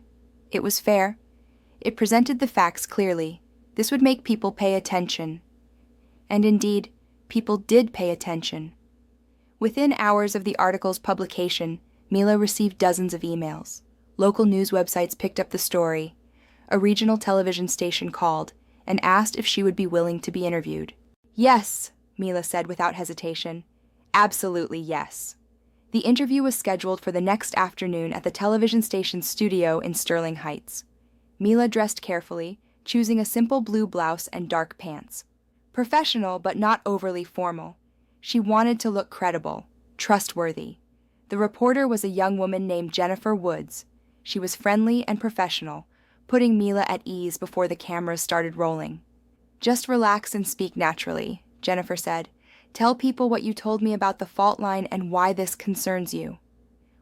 It was fair. It presented the facts clearly. This would make people pay attention. And indeed, people did pay attention. Within hours of the article's publication, Mila received dozens of emails. Local news websites picked up the story. A regional television station called and asked if she would be willing to be interviewed. "Yes," Mila said without hesitation. "Absolutely yes." The interview was scheduled for the next afternoon at the television station's studio in Sterling Heights. Mila dressed carefully, choosing a simple blue blouse and dark pants. Professional but not overly formal. She wanted to look credible, trustworthy. The reporter was a young woman named Jennifer Woods. She was friendly and professional, putting Mila at ease before the cameras started rolling. "Just relax and speak naturally," Jennifer said. "Tell people what you told me about the fault line and why this concerns you."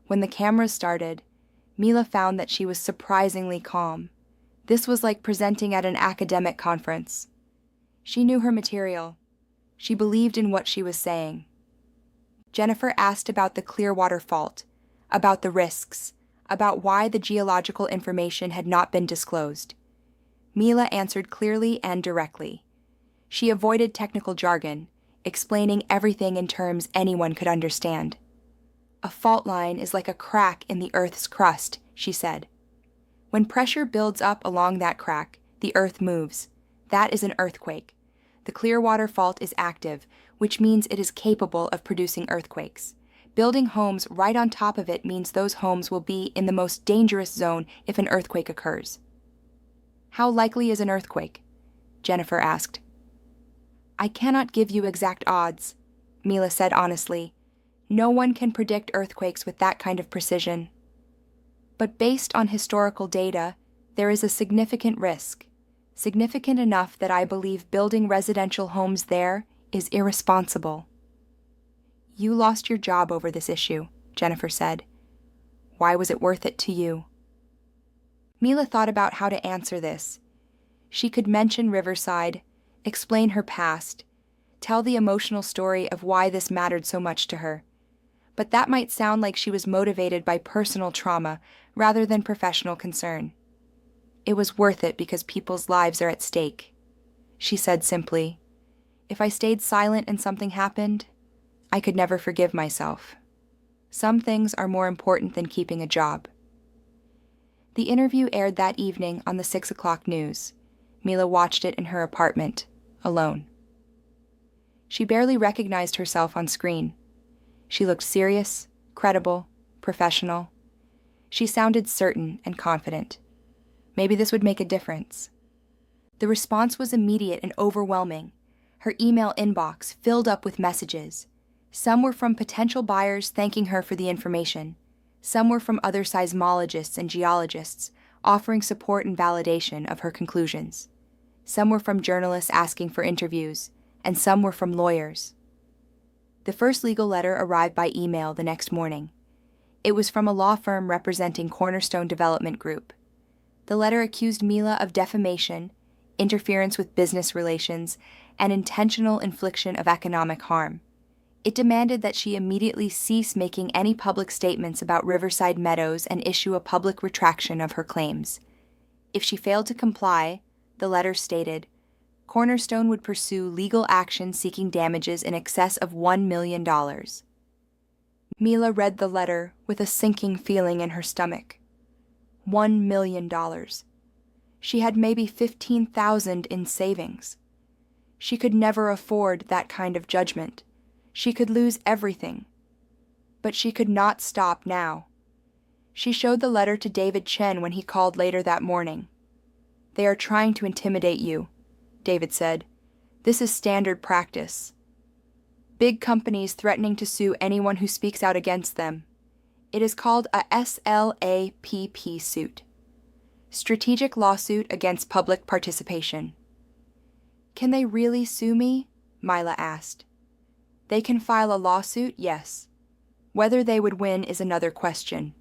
When the cameras started, Mila found that she was surprisingly calm. This was like presenting at an academic conference. She knew her material. She believed in what she was saying. Jennifer asked about the Clearwater Fault, about the risks, about why the geological information had not been disclosed. Mila answered clearly and directly. She avoided technical jargon, explaining everything in terms anyone could understand. "A fault line is like a crack in the Earth's crust," she said. "When pressure builds up along that crack, the Earth moves. That is an earthquake. The Clearwater Fault is active, which means it is capable of producing earthquakes. Building homes right on top of it means those homes will be in the most dangerous zone if an earthquake occurs. How likely is an earthquake? Jennifer asked. I cannot give you exact odds, Mila said honestly. No one can predict earthquakes with that kind of precision. But based on historical data, there is a significant risk, significant enough that I believe building residential homes there is irresponsible. You lost your job over this issue, Jennifer said. Why was it worth it to you? Mila thought about how to answer this. She could mention Riverside, explain her past, tell the emotional story of why this mattered so much to her. But that might sound like she was motivated by personal trauma rather than professional concern. It was worth it because people's lives are at stake. She said simply, if I stayed silent and something happened, I could never forgive myself. Some things are more important than keeping a job. The interview aired that evening on the 6 o'clock news. Mila watched it in her apartment, alone. She barely recognized herself on screen. She looked serious, credible, professional. She sounded certain and confident. Maybe this would make a difference. The response was immediate and overwhelming. Her email inbox filled up with messages. Some were from potential buyers thanking her for the information. Some were from other seismologists and geologists offering support and validation of her conclusions. Some were from journalists asking for interviews, and some were from lawyers. The first legal letter arrived by email the next morning. It was from a law firm representing Cornerstone Development Group. The letter accused Mila of defamation, interference with business relations, and intentional infliction of economic harm. It demanded that she immediately cease making any public statements about Riverside Meadows and issue a public retraction of her claims. If she failed to comply, the letter stated, Cornerstone would pursue legal action seeking damages in excess of $1 million. Mila read the letter with a sinking feeling in her stomach. $1 million. She had maybe $15,000 in savings. She could never afford that kind of judgment. She could lose everything. But she could not stop now. She showed the letter to David Chen when he called later that morning. They are trying to intimidate you, David said. This is standard practice. Big companies threatening to sue anyone who speaks out against them. It is called a SLAPP suit. Strategic Lawsuit Against Public Participation. Can they really sue me? Mila asked. They can file a lawsuit, yes. Whether they would win is another question.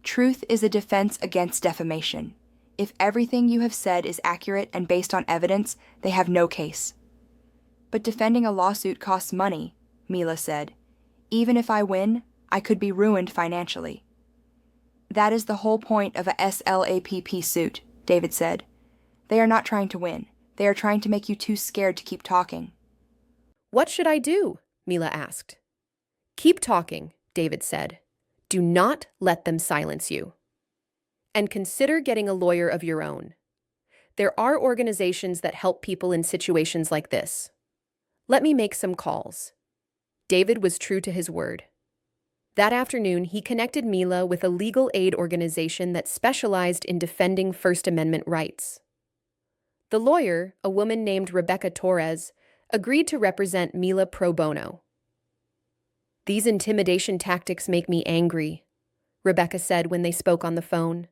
Truth is a defense against defamation. If everything you have said is accurate and based on evidence, they have no case. But defending a lawsuit costs money, Mila said. Even if I win, I could be ruined financially. That is the whole point of a SLAPP suit, David said. They are not trying to win. They are trying to make you too scared to keep talking. What should I do? Mila asked. Keep talking, David said. Do not let them silence you. And consider getting a lawyer of your own. There are organizations that help people in situations like this. Let me make some calls. David was true to his word. That afternoon, he connected Mila with a legal aid organization that specialized in defending First Amendment rights. The lawyer, a woman named Rebecca Torres, agreed to represent Mila pro bono. These intimidation tactics make me angry, Rebecca said when they spoke on the phone.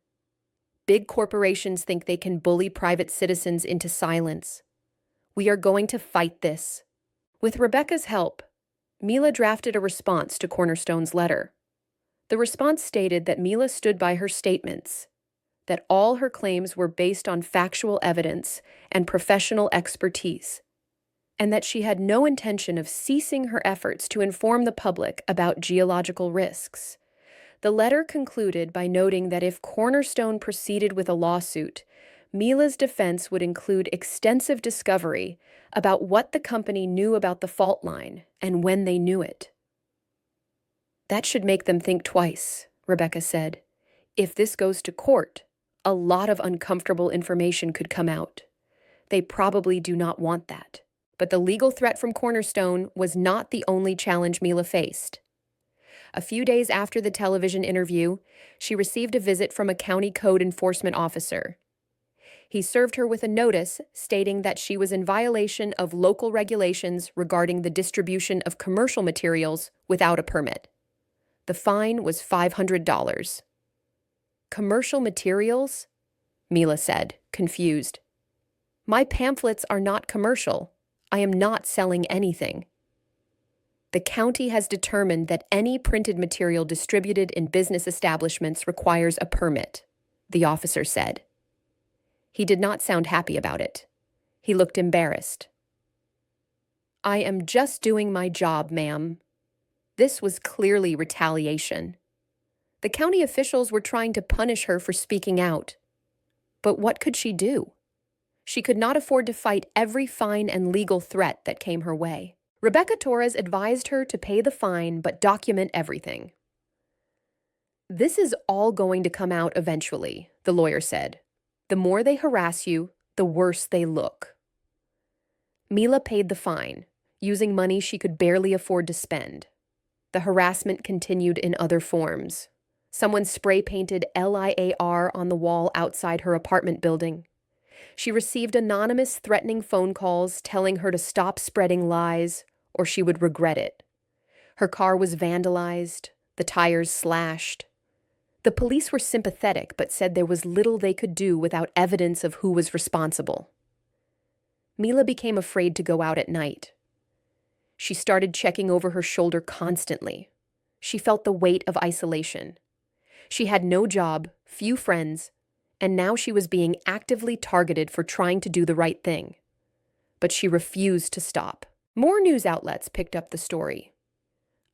Big corporations think they can bully private citizens into silence. We are going to fight this. With Rebecca's help, Mila drafted a response to Cornerstone's letter. The response stated that Mila stood by her statements, that all her claims were based on factual evidence and professional expertise, and that she had no intention of ceasing her efforts to inform the public about geological risks. The letter concluded by noting that if Cornerstone proceeded with a lawsuit, Mila's defense would include extensive discovery about what the company knew about the fault line and when they knew it. That should make them think twice, Rebecca said. If this goes to court, a lot of uncomfortable information could come out. They probably do not want that. But the legal threat from Cornerstone was not the only challenge Mila faced. A few days after the television interview, she received a visit from a county code enforcement officer. He served her with a notice stating that she was in violation of local regulations regarding the distribution of commercial materials without a permit. The fine was $500. Commercial materials? Mila said, confused. My pamphlets are not commercial. I am not selling anything. The county has determined that any printed material distributed in business establishments requires a permit, the officer said. He did not sound happy about it. He looked embarrassed. I am just doing my job, ma'am. This was clearly retaliation. The county officials were trying to punish her for speaking out. But what could she do? She could not afford to fight every fine and legal threat that came her way. Rebecca Torres advised her to pay the fine but document everything. This is all going to come out eventually, the lawyer said. The more they harass you, the worse they look. Mila paid the fine, using money she could barely afford to spend. The harassment continued in other forms. Someone spray-painted LIAR on the wall outside her apartment building. She received anonymous threatening phone calls telling her to stop spreading lies or she would regret it. Her car was vandalized, the tires slashed. The police were sympathetic but said there was little they could do without evidence of who was responsible. Mila became afraid to go out at night. She started checking over her shoulder constantly. She felt the weight of isolation. She had no job, few friends, and now she was being actively targeted for trying to do the right thing. But she refused to stop. More news outlets picked up the story.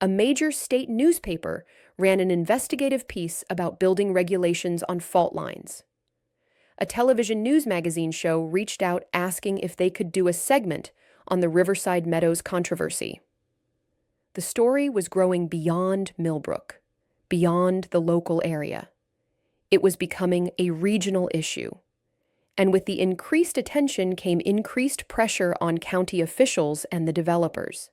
A major state newspaper ran an investigative piece about building regulations on fault lines. A television news magazine show reached out asking if they could do a segment on the Riverside Meadows controversy. The story was growing beyond Millbrook, beyond the local area. It was becoming a regional issue. And with the increased attention came increased pressure on county officials and the developers.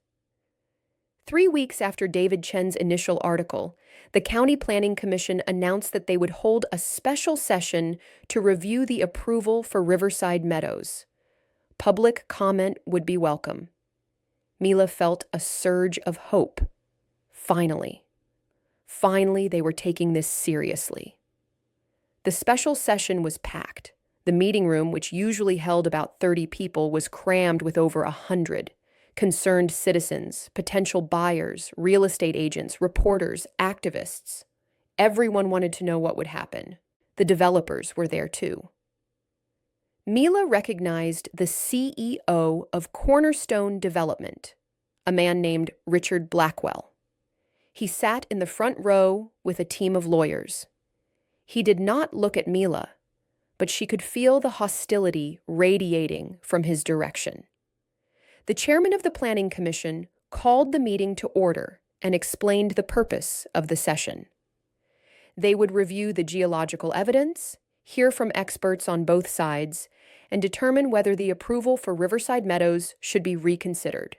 3 weeks after David Chen's initial article, the County Planning Commission announced that they would hold a special session to review the approval for Riverside Meadows. Public comment would be welcome. Mila felt a surge of hope. Finally. Finally, they were taking this seriously. The special session was packed. The meeting room, which usually held about 30 people, was crammed with over 100. Concerned citizens, potential buyers, real estate agents, reporters, activists. Everyone wanted to know what would happen. The developers were there too. Mila recognized the CEO of Cornerstone Development, a man named Richard Blackwell. He sat in the front row with a team of lawyers. He did not look at Mila, but she could feel the hostility radiating from his direction. The chairman of the Planning Commission called the meeting to order and explained the purpose of the session. They would review the geological evidence, hear from experts on both sides, and determine whether the approval for Riverside Meadows should be reconsidered.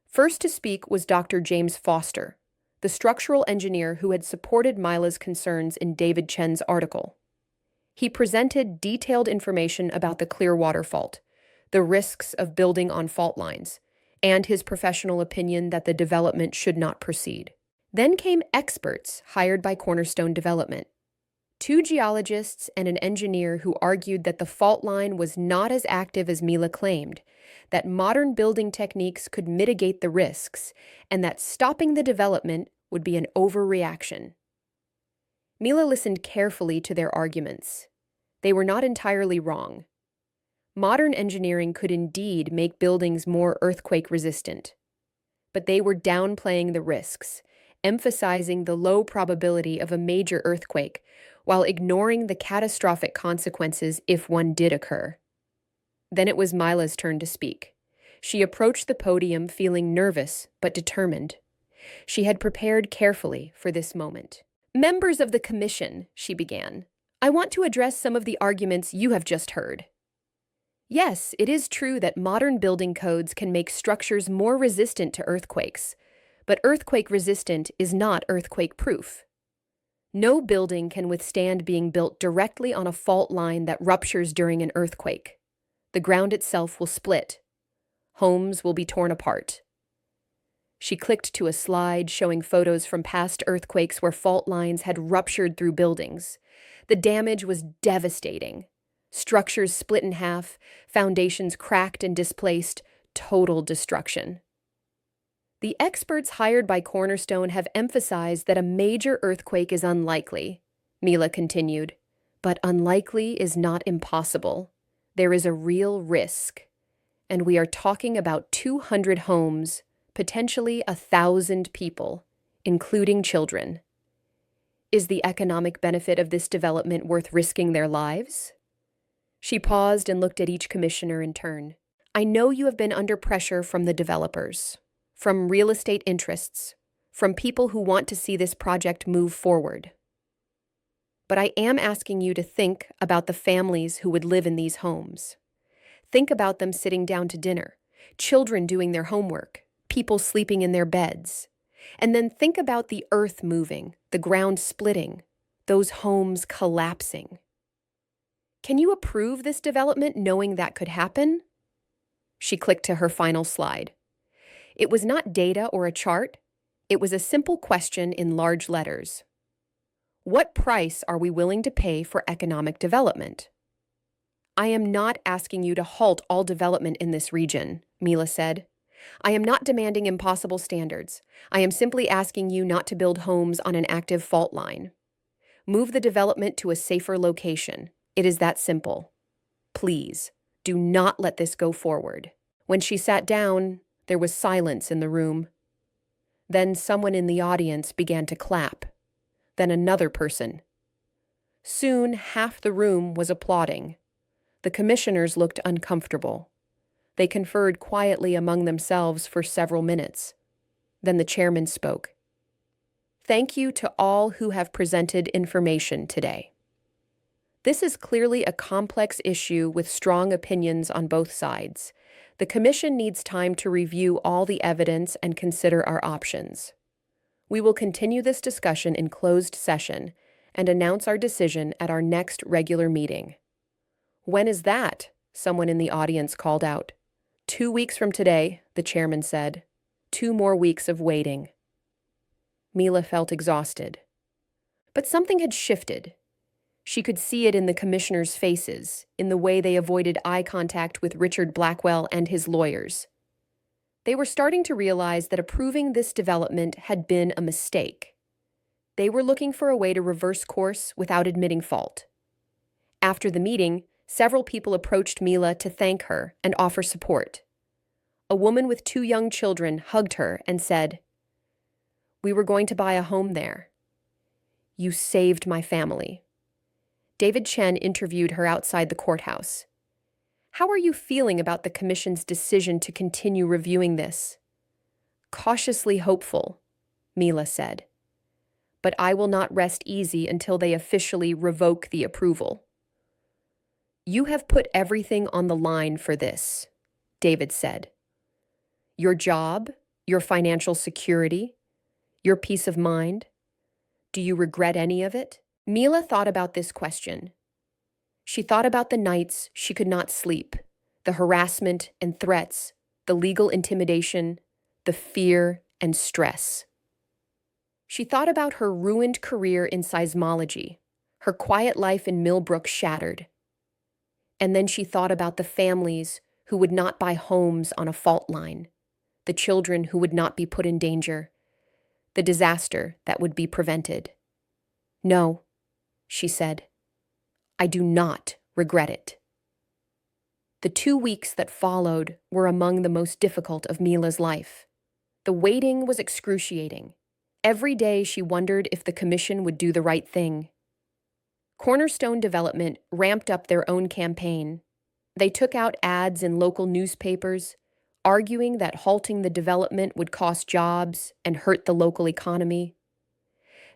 First to speak was Dr. James Foster, the structural engineer who had supported Mila's concerns in David Chen's article. He presented detailed information about the Clearwater Fault, the risks of building on fault lines, and his professional opinion that the development should not proceed. Then came experts hired by Cornerstone Development. 2 geologists and an engineer who argued that the fault line was not as active as Mila claimed, that modern building techniques could mitigate the risks, and that stopping the development would be an overreaction. Mila listened carefully to their arguments. They were not entirely wrong. Modern engineering could indeed make buildings more earthquake-resistant, but they were downplaying the risks, emphasizing the low probability of a major earthquake while ignoring the catastrophic consequences if one did occur. Then it was Mila's turn to speak. She approached the podium feeling nervous but determined. She had prepared carefully for this moment. "Members of the commission," she began, "I want to address some of the arguments you have just heard." Yes, it is true that modern building codes can make structures more resistant to earthquakes, but earthquake resistant is not earthquake proof. No building can withstand being built directly on a fault line that ruptures during an earthquake. The ground itself will split. Homes will be torn apart. She clicked to a slide showing photos from past earthquakes where fault lines had ruptured through buildings. The damage was devastating. Structures split in half, foundations cracked and displaced, total destruction. The experts hired by Cornerstone have emphasized that a major earthquake is unlikely, Mila continued. But unlikely is not impossible. There is a real risk. And we are talking about 200 homes, potentially 1,000 people, including children. Is the economic benefit of this development worth risking their lives? She paused and looked at each commissioner in turn. I know you have been under pressure from the developers, from real estate interests, from people who want to see this project move forward. But I am asking you to think about the families who would live in these homes. Think about them sitting down to dinner, children doing their homework, people sleeping in their beds. And then think about the earth moving, the ground splitting, those homes collapsing. Can you approve this development knowing that could happen? She clicked to her final slide. It was not data or a chart. It was a simple question in large letters. What price are we willing to pay for economic development? I am not asking you to halt all development in this region, Mila said. I am not demanding impossible standards. I am simply asking you not to build homes on an active fault line. Move the development to a safer location. It is that simple. Please, do not let this go forward. When she sat down, there was silence in the room. Then someone in the audience began to clap. Then another person. Soon half the room was applauding. The commissioners looked uncomfortable. They conferred quietly among themselves for several minutes. Then the chairman spoke. Thank you to all who have presented information today. This is clearly a complex issue with strong opinions on both sides. The commission needs time to review all the evidence and consider our options. We will continue this discussion in closed session and announce our decision at our next regular meeting. When is that? Someone in the audience called out. 2 weeks from today, the chairman said. 2 more weeks of waiting. Mila felt exhausted. But something had shifted. She could see it in the commissioners' faces, in the way they avoided eye contact with Richard Blackwell and his lawyers. They were starting to realize that approving this development had been a mistake. They were looking for a way to reverse course without admitting fault. After the meeting, several people approached Mila to thank her and offer support. A woman with 2 young children hugged her and said, "We were going to buy a home there. You saved my family." David Chen interviewed her outside the courthouse. How are you feeling about the commission's decision to continue reviewing this? Cautiously hopeful, Mila said. But I will not rest easy until they officially revoke the approval. You have put everything on the line for this, David said. Your job, your financial security, your peace of mind. Do you regret any of it? Mila thought about this question. She thought about the nights she could not sleep, the harassment and threats, the legal intimidation, the fear and stress. She thought about her ruined career in seismology, her quiet life in Millbrook shattered. And then she thought about the families who would not buy homes on a fault line, the children who would not be put in danger, the disaster that would be prevented. No, she said. I do not regret it. The 2 weeks that followed were among the most difficult of Mila's life. The waiting was excruciating. Every day she wondered if the commission would do the right thing. Cornerstone Development ramped up their own campaign. They took out ads in local newspapers, arguing that halting the development would cost jobs and hurt the local economy.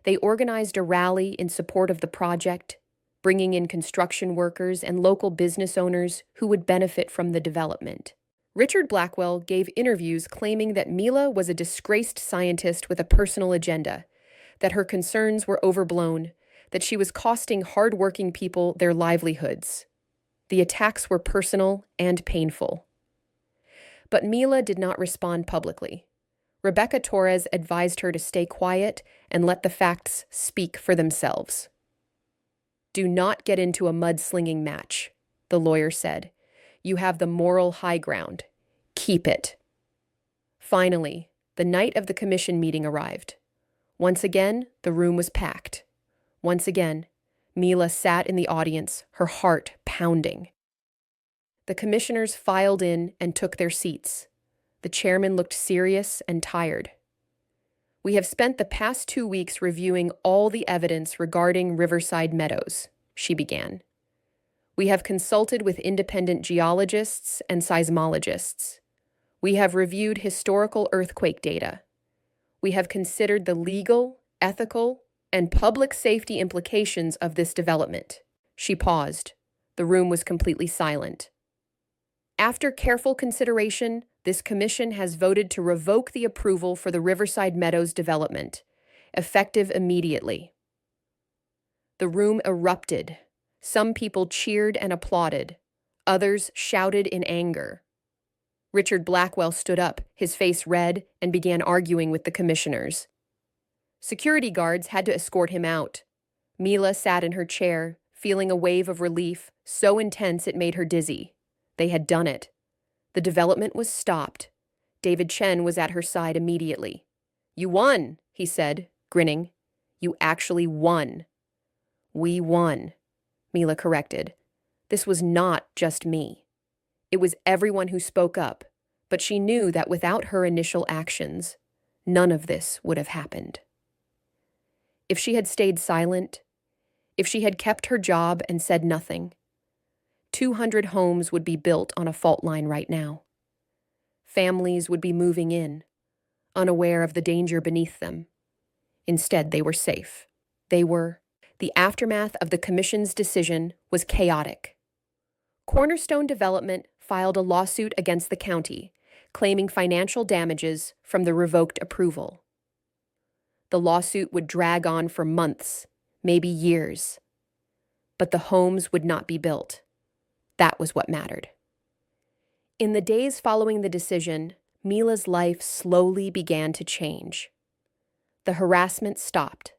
They organized a rally in support of the project, bringing in construction workers and local business owners who would benefit from the development. Richard Blackwell gave interviews claiming that Mila was a disgraced scientist with a personal agenda, that her concerns were overblown, that she was costing hard-working people their livelihoods. The attacks were personal and painful. But Mila did not respond publicly. Rebecca Torres advised her to stay quiet and let the facts speak for themselves. "Do not get into a mudslinging match," the lawyer said. "You have the moral high ground. Keep it." Finally, the night of the commission meeting arrived. Once again, the room was packed. Once again, Mila sat in the audience, her heart pounding. The commissioners filed in and took their seats. The chairman looked serious and tired. "We have spent the past 2 weeks reviewing all the evidence regarding Riverside Meadows," she began. "We have consulted with independent geologists and seismologists. We have reviewed historical earthquake data. We have considered the legal, ethical, and public safety implications of this development." She paused. The room was completely silent. "After careful consideration, this commission has voted to revoke the approval for the Riverside Meadows development, effective immediately." The room erupted. Some people cheered and applauded. Others shouted in anger. Richard Blackwell stood up, his face red, and began arguing with the commissioners. Security guards had to escort him out. Mila sat in her chair, feeling a wave of relief so intense it made her dizzy. They had done it. The development was stopped. David Chen was at her side immediately. "You won," he said, grinning. "You actually won." "We won," Mila corrected. This was not just me. It was everyone who spoke up, but she knew that without her initial actions, none of this would have happened. If she had stayed silent, if she had kept her job and said nothing, 200 homes would be built on a fault line right now. Families would be moving in, unaware of the danger beneath them. Instead, they were safe. The aftermath of the commission's decision was chaotic. Cornerstone Development filed a lawsuit against the county, claiming financial damages from the revoked approval. The lawsuit would drag on for months, maybe years. But the homes would not be built. That was what mattered. In the days following the decision, Mila's life slowly began to change. The harassment stopped.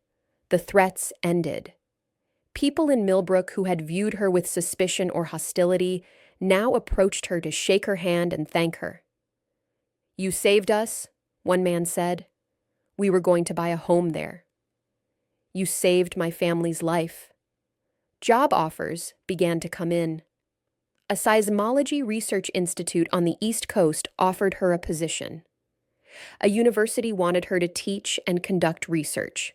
The threats ended. People in Millbrook who had viewed her with suspicion or hostility now approached her to shake her hand and thank her. "You saved us," one man said. "We were going to buy a home there. You saved my family's life." Job offers began to come in. A seismology research institute on the East Coast offered her a position. A university wanted her to teach and conduct research.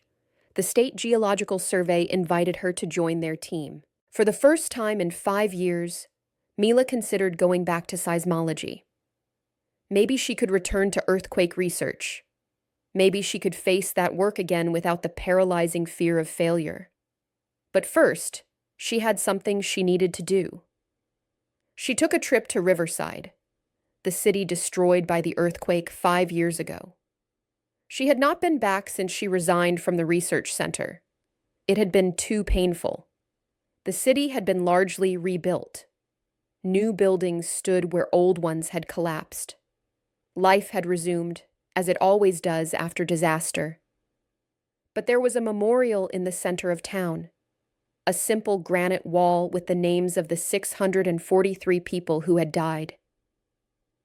The State Geological Survey invited her to join their team. For the first time in 5 years, Mila considered going back to seismology. Maybe she could return to earthquake research. Maybe she could face that work again without the paralyzing fear of failure. But first, she had something she needed to do. She took a trip to Riverside, the city destroyed by the earthquake 5 years ago. She had not been back since she resigned from the research center. It had been too painful. The city had been largely rebuilt. New buildings stood where old ones had collapsed. Life had resumed, as it always does after disaster. But there was a memorial in the center of town, a simple granite wall with the names of the 643 people who had died.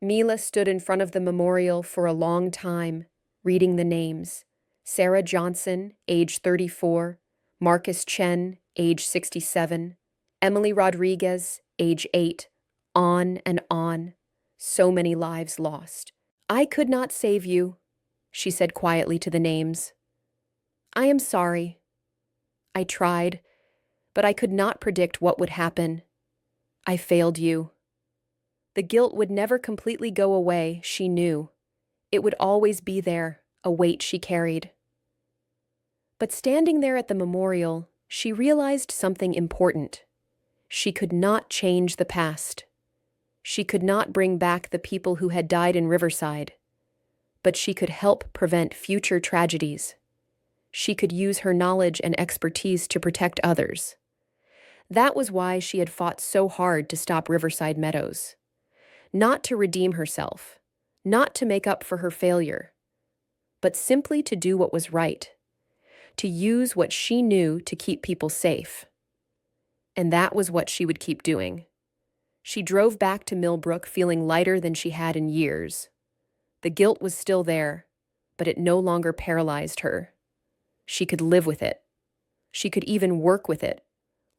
Mila stood in front of the memorial for a long time, reading the names: Sarah Johnson, age 34, Marcus Chen, age 67, Emily Rodriguez, age 8, on and on. So many lives lost. "I could not save you," she said quietly to the names. "I am sorry. I tried, but I could not predict what would happen. I failed you." The guilt would never completely go away, she knew. It would always be there, a weight she carried. But standing there at the memorial, She realized something important. She could not change the past. She could not bring back the people who had died in Riverside, but she could help prevent future tragedies. She could use her knowledge and expertise to protect others. That was why she had fought so hard to stop Riverside Meadows. Not to redeem herself, not to make up for her failure, but simply to do what was right, to use what she knew to keep people safe. And that was what she would keep doing. She drove back to Millbrook feeling lighter than she had in years. The guilt was still there, but it no longer paralyzed her. She could live with it. She could even work with it,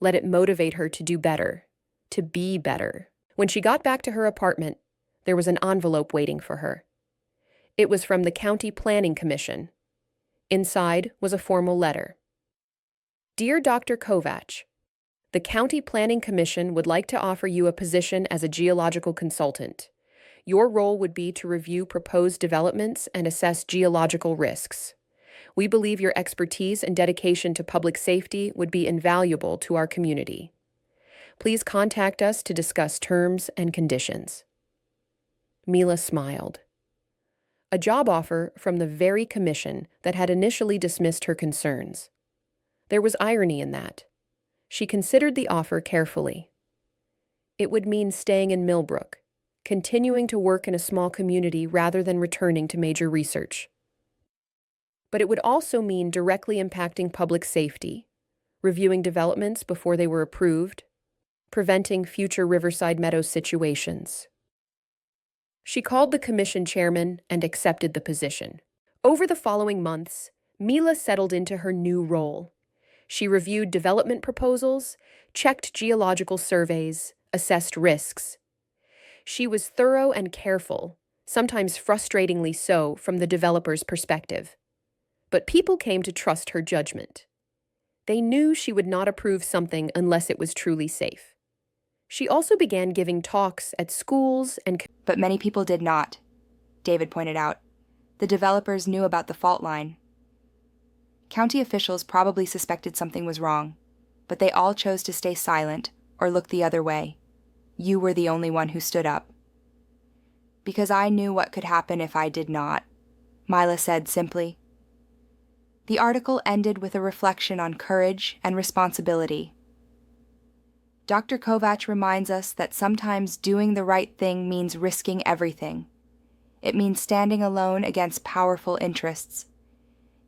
let it motivate her to do better, to be better. When she got back to her apartment, there was an envelope waiting for her. It was from the County Planning Commission. Inside was a formal letter. Dear Dr. Kovach, the County Planning Commission would like to offer you a position as a geological consultant. Your role would be to review proposed developments and assess geological risks. We believe your expertise and dedication to public safety would be invaluable to our community. Please contact us to discuss terms and conditions. Mila smiled. A job offer from the very commission that had initially dismissed her concerns. There was irony in that. She considered the offer carefully. It would mean staying in Millbrook, continuing to work in a small community rather than returning to major research. But it would also mean directly impacting public safety, reviewing developments before they were approved, preventing future Riverside Meadows situations. She called the commission chairman and accepted the position. Over the following months, Mila settled into her new role. She reviewed development proposals, checked geological surveys, assessed risks. She was thorough and careful, sometimes frustratingly so from the developer's perspective. But people came to trust her judgment. They knew she would not approve something unless it was truly safe. She also began giving talks at schools and... But many people did not, David pointed out. The developers knew about the fault line. County officials probably suspected something was wrong, but they all chose to stay silent or look the other way. You were the only one who stood up. Because I knew what could happen if I did not, Mila said simply. The article ended with a reflection on courage and responsibility. Dr. Kovach reminds us that sometimes doing the right thing means risking everything. It means standing alone against powerful interests.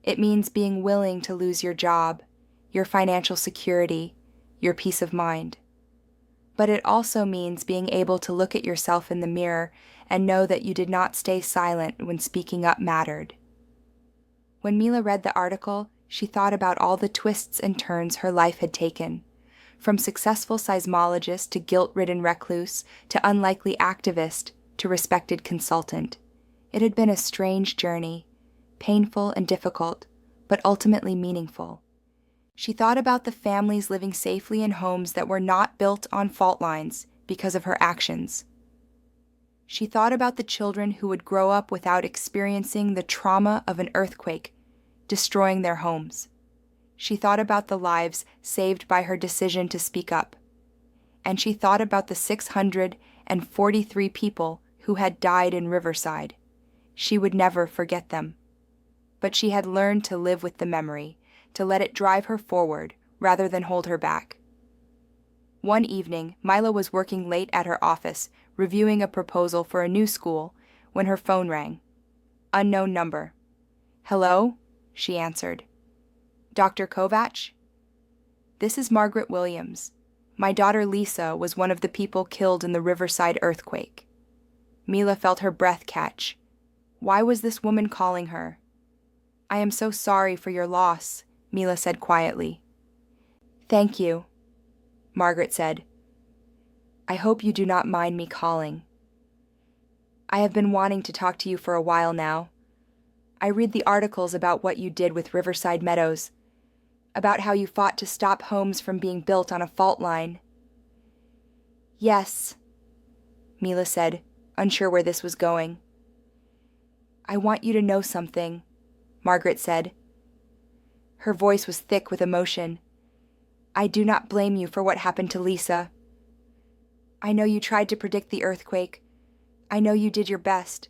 It means being willing to lose your job, your financial security, your peace of mind. But it also means being able to look at yourself in the mirror and know that you did not stay silent when speaking up mattered. When Mila read the article, she thought about all the twists and turns her life had taken. From successful seismologist to guilt-ridden recluse to unlikely activist to respected consultant. It had been a strange journey, painful and difficult, but ultimately meaningful. She thought about the families living safely in homes that were not built on fault lines because of her actions. She thought about the children who would grow up without experiencing the trauma of an earthquake, destroying their homes. She thought about the lives saved by her decision to speak up. And she thought about the 643 people who had died in Riverside. She would never forget them. But she had learned to live with the memory, to let it drive her forward rather than hold her back. One evening, Mila was working late at her office, reviewing a proposal for a new school, when her phone rang. Unknown number. Hello? She answered. Dr. Kovach? This is Margaret Williams. My daughter Lisa was one of the people killed in the Riverside earthquake. Mila felt her breath catch. Why was this woman calling her? I am so sorry for your loss, Mila said quietly. Thank you, Margaret said. I hope you do not mind me calling. I have been wanting to talk to you for a while now. I read the articles about what you did with Riverside Meadows, about how you fought to stop homes from being built on a fault line. Yes, Mila said, unsure where this was going. I want you to know something, Margaret said. Her voice was thick with emotion. I do not blame you for what happened to Lisa. I know you tried to predict the earthquake. I know you did your best.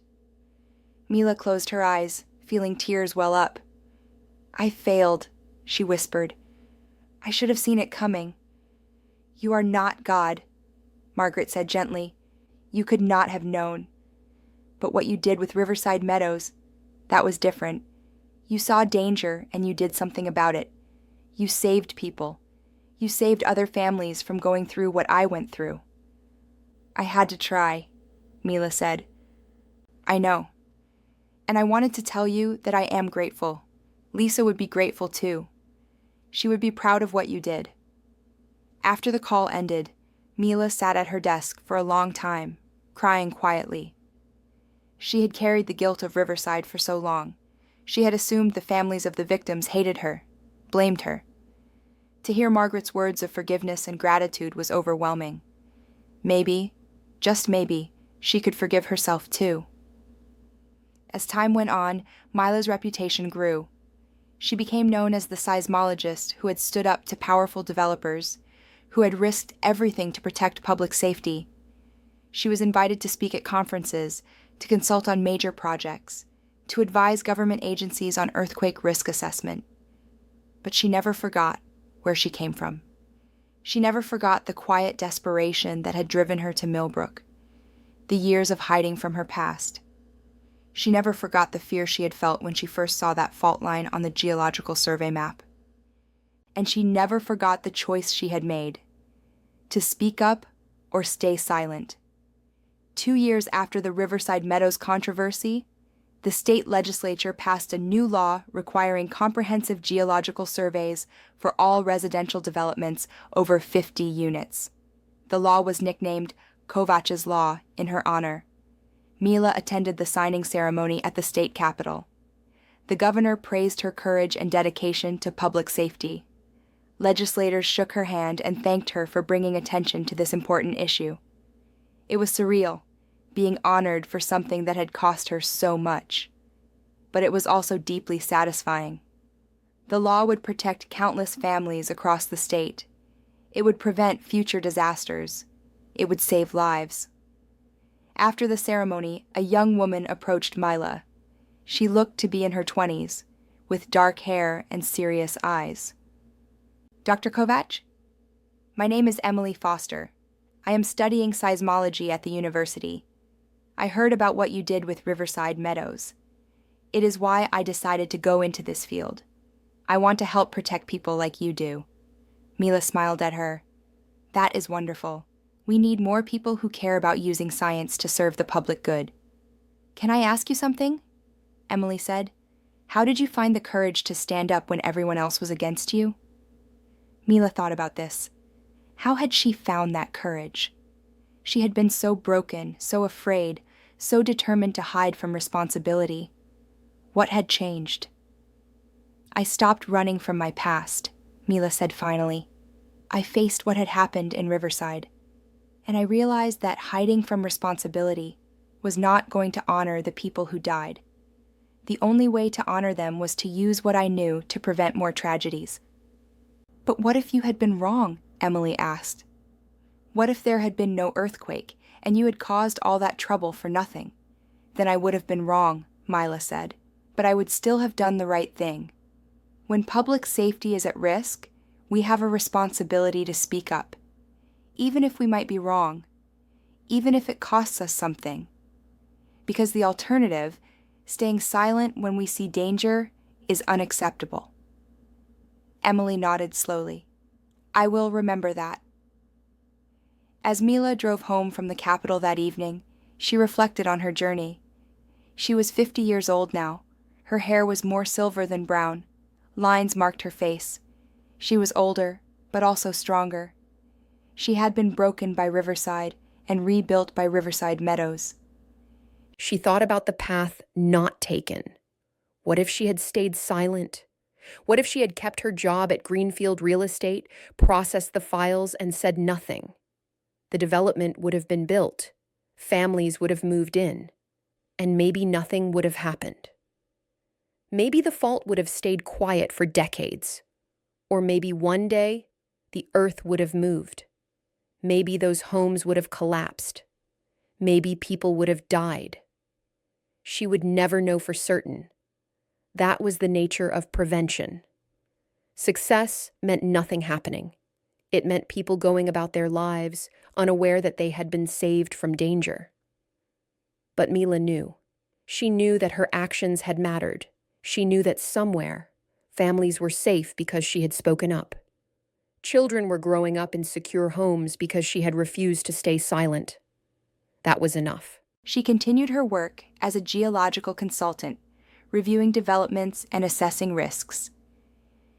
Mila closed her eyes, feeling tears well up. I failed, she whispered. I should have seen it coming. You are not God, Margaret said gently. You could not have known. But what you did with Riverside Meadows, that was different. You saw danger and you did something about it. You saved people. You saved other families from going through what I went through. I had to try, Mila said. I know. And I wanted to tell you that I am grateful. Lisa would be grateful too. She would be proud of what you did. After the call ended, Mila sat at her desk for a long time, crying quietly. She had carried the guilt of Riverside for so long. She had assumed the families of the victims hated her, blamed her. To hear Margaret's words of forgiveness and gratitude was overwhelming. Maybe, just maybe, she could forgive herself too. As time went on, Mila's reputation grew. She became known as the seismologist who had stood up to powerful developers, who had risked everything to protect public safety. She was invited to speak at conferences, to consult on major projects, to advise government agencies on earthquake risk assessment. But she never forgot where she came from. She never forgot the quiet desperation that had driven her to Millbrook, the years of hiding from her past. She never forgot the fear she had felt when she first saw that fault line on the geological survey map. And she never forgot the choice she had made, to speak up or stay silent. 2 years after the Riverside Meadows controversy, the state legislature passed a new law requiring comprehensive geological surveys for all residential developments over 50 units. The law was nicknamed Kovach's Law in her honor. Mila attended the signing ceremony at the state capitol. The governor praised her courage and dedication to public safety. Legislators shook her hand and thanked her for bringing attention to this important issue. It was surreal, being honored for something that had cost her so much. But it was also deeply satisfying. The law would protect countless families across the state. It would prevent future disasters. It would save lives. After the ceremony, a young woman approached Mila. She looked to be in her 20s, with dark hair and serious eyes. Dr. Kovach? My name is Emily Foster. I am studying seismology at the university. I heard about what you did with Riverside Meadows. It is why I decided to go into this field. I want to help protect people like you do. Mila smiled at her. That is wonderful. We need more people who care about using science to serve the public good. Can I ask you something? Emily said. How did you find the courage to stand up when everyone else was against you? Mila thought about this. How had she found that courage? She had been so broken, so afraid, so determined to hide from responsibility. What had changed? I stopped running from my past, Mila said finally. I faced what had happened in Riverside, and I realized that hiding from responsibility was not going to honor the people who died. The only way to honor them was to use what I knew to prevent more tragedies. But what if you had been wrong? Emily asked. What if there had been no earthquake, and you had caused all that trouble for nothing? Then I would have been wrong, Mila said, but I would still have done the right thing. When public safety is at risk, we have a responsibility to speak up, even if we might be wrong, even if it costs us something. Because the alternative, staying silent when we see danger, is unacceptable. Emily nodded slowly. I will remember that. As Mila drove home from the Capitol that evening, she reflected on her journey. She was 50 years old now. Her hair was more silver than brown. Lines marked her face. She was older, but also stronger. She had been broken by Riverside and rebuilt by Riverside Meadows. She thought about the path not taken. What if she had stayed silent? What if she had kept her job at Greenfield Real Estate, processed the files, and said nothing? The development would have been built. Families would have moved in. And maybe nothing would have happened. Maybe the fault would have stayed quiet for decades. Or maybe one day, the earth would have moved. Maybe those homes would have collapsed. Maybe people would have died. She would never know for certain. That was the nature of prevention. Success meant nothing happening. It meant people going about their lives unaware that they had been saved from danger. But Mila knew. She knew that her actions had mattered. She knew that somewhere, families were safe because she had spoken up. Children were growing up in secure homes because she had refused to stay silent. That was enough. She continued her work as a geological consultant, reviewing developments and assessing risks.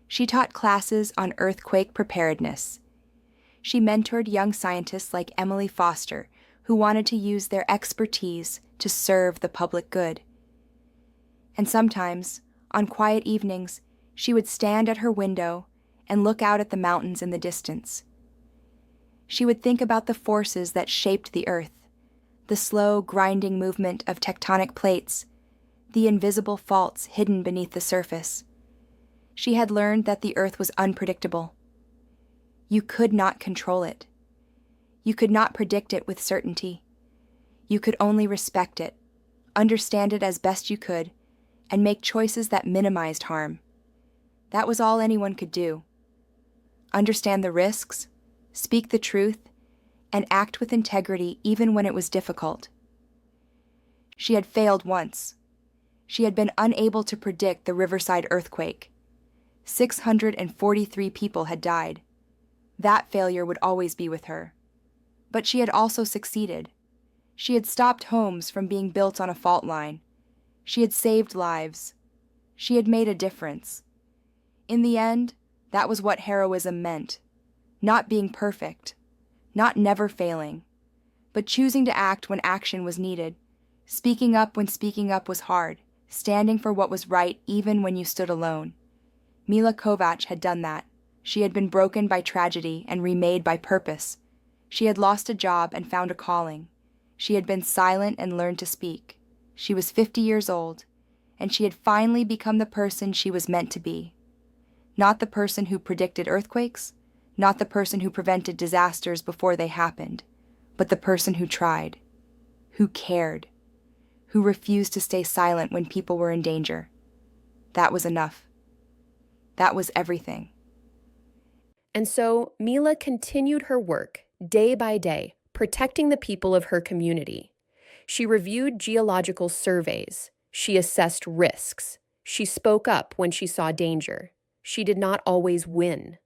She taught classes on earthquake preparedness. She mentored young scientists like Emily Foster, who wanted to use their expertise to serve the public good. And sometimes, on quiet evenings, she would stand at her window and look out at the mountains in the distance. She would think about the forces that shaped the earth, the slow, grinding movement of tectonic plates, the invisible faults hidden beneath the surface. She had learned that the earth was unpredictable. You could not control it. You could not predict it with certainty. You could only respect it, understand it as best you could, and make choices that minimized harm. That was all anyone could do. Understand the risks, speak the truth, and act with integrity even when it was difficult. She had failed once. She had been unable to predict the Riverside earthquake. 643 people had died. That failure would always be with her. But she had also succeeded. She had stopped homes from being built on a fault line. She had saved lives. She had made a difference. In the end, that was what heroism meant. Not being perfect, not never failing, but choosing to act when action was needed, speaking up when speaking up was hard, standing for what was right even when you stood alone. Mila Kovac had done that. She had been broken by tragedy and remade by purpose. She had lost a job and found a calling. She had been silent and learned to speak. She was 50 years old, and she had finally become the person she was meant to be. Not the person who predicted earthquakes, not the person who prevented disasters before they happened, but the person who tried, who cared, who refused to stay silent when people were in danger. That was enough. That was everything. And so Mila continued her work day by day, protecting the people of her community. She reviewed geological surveys. She assessed risks. She spoke up when she saw danger. She did not always win.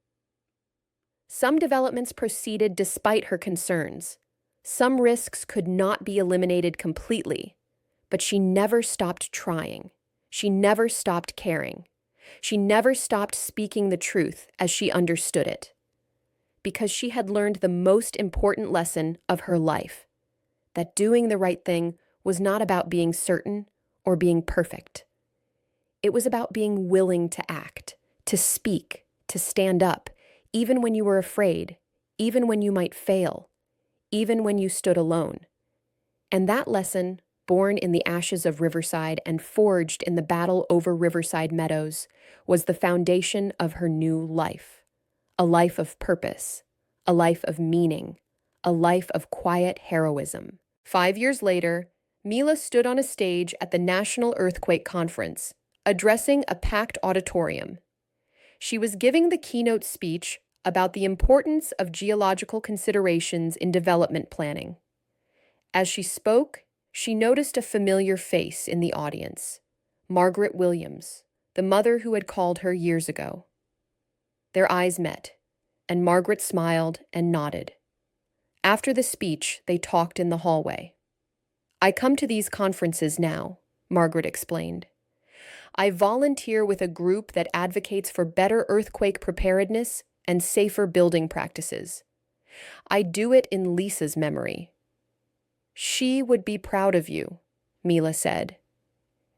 Some developments proceeded despite her concerns. Some risks could not be eliminated completely, but she never stopped trying. She never stopped caring. She never stopped speaking the truth as she understood it, because she had learned the most important lesson of her life, that doing the right thing was not about being certain or being perfect. It was about being willing to act, to speak, to stand up, even when you were afraid, even when you might fail, even when you stood alone. And that lesson, born in the ashes of Riverside and forged in the battle over Riverside Meadows, was the foundation of her new life. A life of purpose, a life of meaning, a life of quiet heroism. 5 years later, Mila stood on a stage at the National Earthquake Conference, addressing a packed auditorium. She was giving the keynote speech about the importance of geological considerations in development planning. As she spoke, she noticed a familiar face in the audience, Margaret Williams, the mother who had called her years ago. Their eyes met, and Margaret smiled and nodded. After the speech, they talked in the hallway. "I come to these conferences now," Margaret explained. "I volunteer with a group that advocates for better earthquake preparedness and safer building practices. I do it in Lisa's memory." "She would be proud of you," Mila said.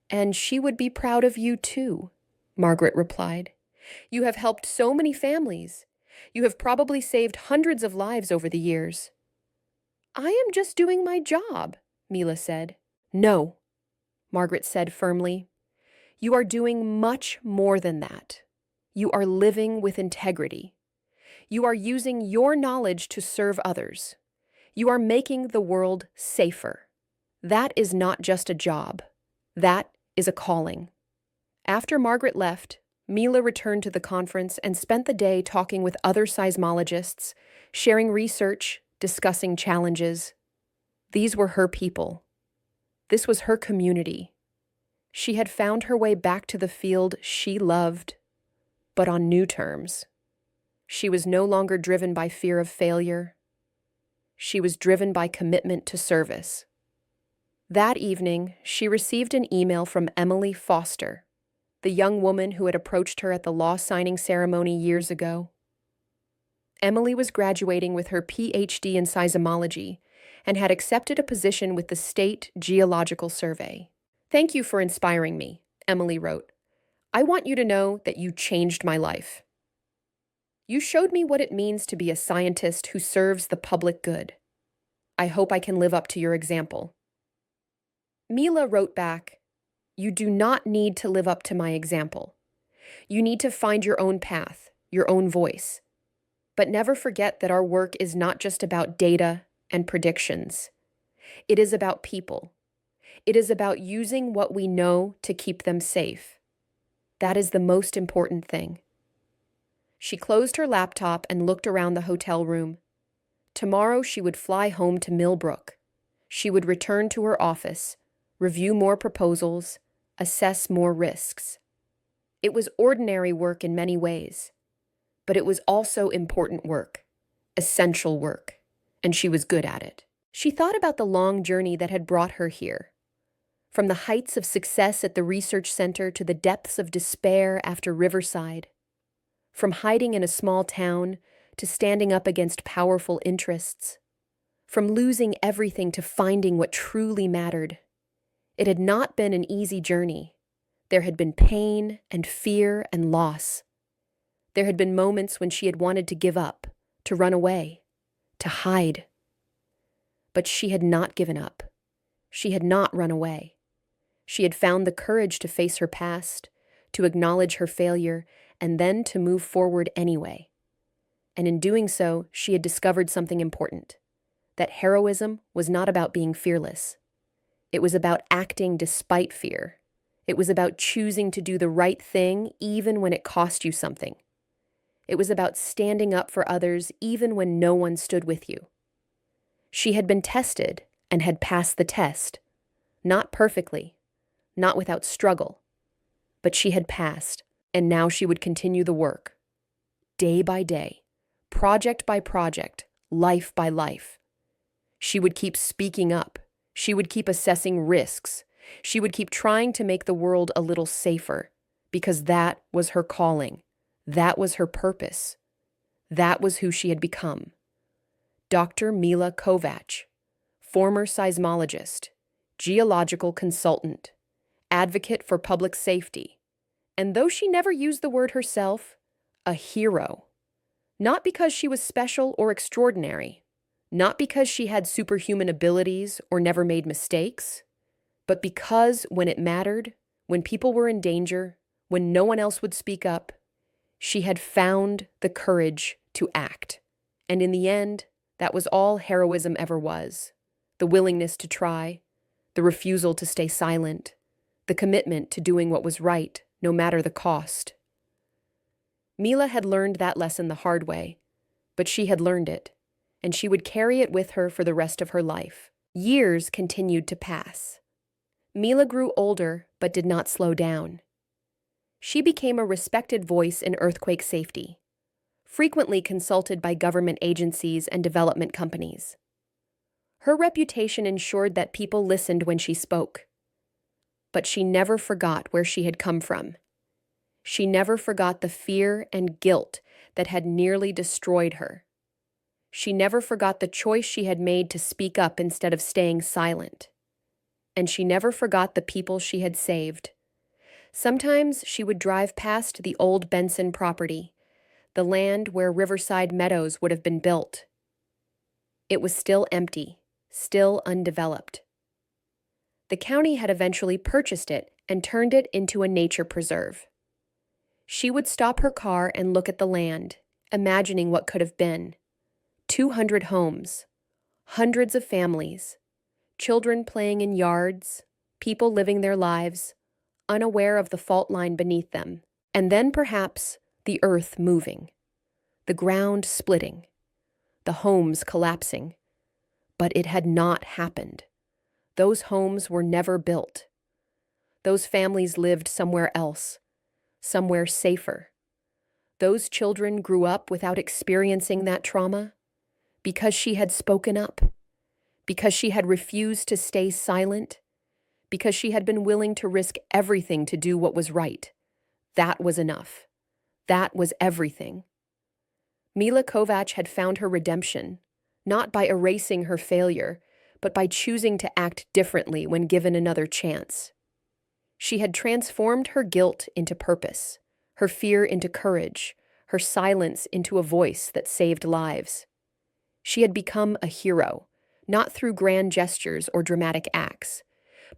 "And she would be proud of you too," Margaret replied. "You have helped so many families. You have probably saved hundreds of lives over the years." "I am just doing my job," Mila said. "No," Margaret said firmly. "You are doing much more than that. You are living with integrity. You are using your knowledge to serve others. You are making the world safer. That is not just a job. That is a calling. After Margaret left, Mila returned to the conference and spent the day talking with other seismologists, sharing research, discussing challenges. These were her people. This was her community. She had found her way back to the field she loved, but on new terms. She was no longer driven by fear of failure. She was driven by commitment to service. That evening, she received an email from Emily Foster, the young woman who had approached her at the law signing ceremony years ago. Emily was graduating with her PhD in seismology and had accepted a position with the State Geological Survey. "Thank you for inspiring me," Emily wrote. "I want you to know that you changed my life. You showed me what it means to be a scientist who serves the public good. I hope I can live up to your example." Mila wrote back, "You do not need to live up to my example. You need to find your own path, your own voice. But never forget that our work is not just about data and predictions. It is about people. It is about using what we know to keep them safe. That is the most important thing." She closed her laptop and looked around the hotel room. Tomorrow she would fly home to Millbrook. She would return to her office, review more proposals, assess more risks. It was ordinary work in many ways, but it was also important work, essential work, and she was good at it. She thought about the long journey that had brought her here. From the heights of success at the research center to the depths of despair after Riverside. From hiding in a small town to standing up against powerful interests. From losing everything to finding what truly mattered. It had not been an easy journey. There had been pain and fear and loss. There had been moments when she had wanted to give up, to run away, to hide. But she had not given up. She had not run away. She had found the courage to face her past, to acknowledge her failure, and then to move forward anyway. And in doing so, she had discovered something important, that heroism was not about being fearless. It was about acting despite fear. It was about choosing to do the right thing even when it cost you something. It was about standing up for others even when no one stood with you. She had been tested and had passed the test, not perfectly, not without struggle, but she had passed, and now she would continue the work, day by day, project by project, life by life. She would keep speaking up. She would keep assessing risks. She would keep trying to make the world a little safer, because that was her calling. That was her purpose. That was who she had become. Dr. Mila Kovac, former seismologist, geological consultant, advocate for public safety, and though she never used the word herself, a hero. Not because she was special or extraordinary, not because she had superhuman abilities or never made mistakes, but because when it mattered, when people were in danger, when no one else would speak up, she had found the courage to act. And in the end, that was all heroism ever was. The willingness to try, the refusal to stay silent, the commitment to doing what was right, no matter the cost. Mila had learned that lesson the hard way, but she had learned it, and she would carry it with her for the rest of her life. Years continued to pass. Mila grew older, but did not slow down. She became a respected voice in earthquake safety, frequently consulted by government agencies and development companies. Her reputation ensured that people listened when she spoke. But she never forgot where she had come from. She never forgot the fear and guilt that had nearly destroyed her. She never forgot the choice she had made to speak up instead of staying silent. And she never forgot the people she had saved. Sometimes she would drive past the old Benson property, the land where Riverside Meadows would have been built. It was still empty, still undeveloped. The county had eventually purchased it and turned it into a nature preserve. She would stop her car and look at the land, imagining what could have been. 200 homes, hundreds of families, children playing in yards, people living their lives, unaware of the fault line beneath them. And then perhaps the earth moving, the ground splitting, the homes collapsing. But it had not happened. Those homes were never built. Those families lived somewhere else, somewhere safer. Those children grew up without experiencing that trauma because she had spoken up, because she had refused to stay silent, because she had been willing to risk everything to do what was right. That was enough. That was everything. Mila Kovac had found her redemption, not by erasing her failure, but by choosing to act differently when given another chance. She had transformed her guilt into purpose, her fear into courage, her silence into a voice that saved lives. She had become a hero, not through grand gestures or dramatic acts,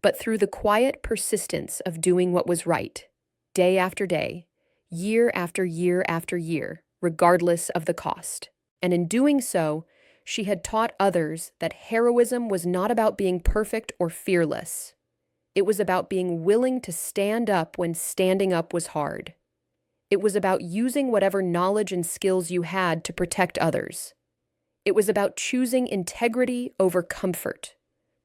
but through the quiet persistence of doing what was right, day after day, year after year after year, regardless of the cost. And in doing so, she had taught others that heroism was not about being perfect or fearless. It was about being willing to stand up when standing up was hard. It was about using whatever knowledge and skills you had to protect others. It was about choosing integrity over comfort,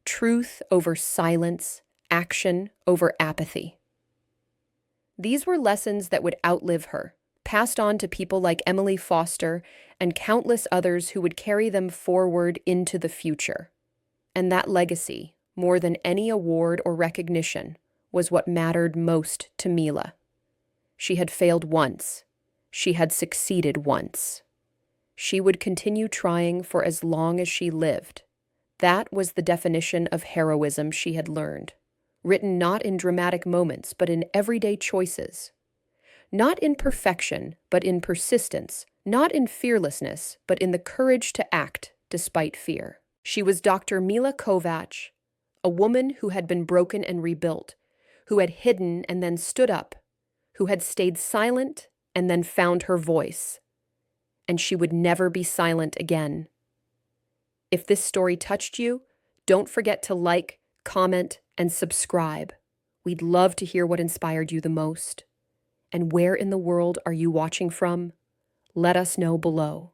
truth over silence, action over apathy. These were lessons that would outlive her, passed on to people like Emily Foster and countless others who would carry them forward into the future. And that legacy, more than any award or recognition, was what mattered most to Mila. She had failed once. She had succeeded once. She would continue trying for as long as she lived. That was the definition of heroism she had learned, written not in dramatic moments, but in everyday choices. Not in perfection, but in persistence, not in fearlessness, but in the courage to act despite fear. She was Dr. Mila Kovac, a woman who had been broken and rebuilt, who had hidden and then stood up, who had stayed silent and then found her voice. And she would never be silent again. If this story touched you, don't forget to like, comment, and subscribe. We'd love to hear what inspired you the most. And where in the world are you watching from? Let us know below.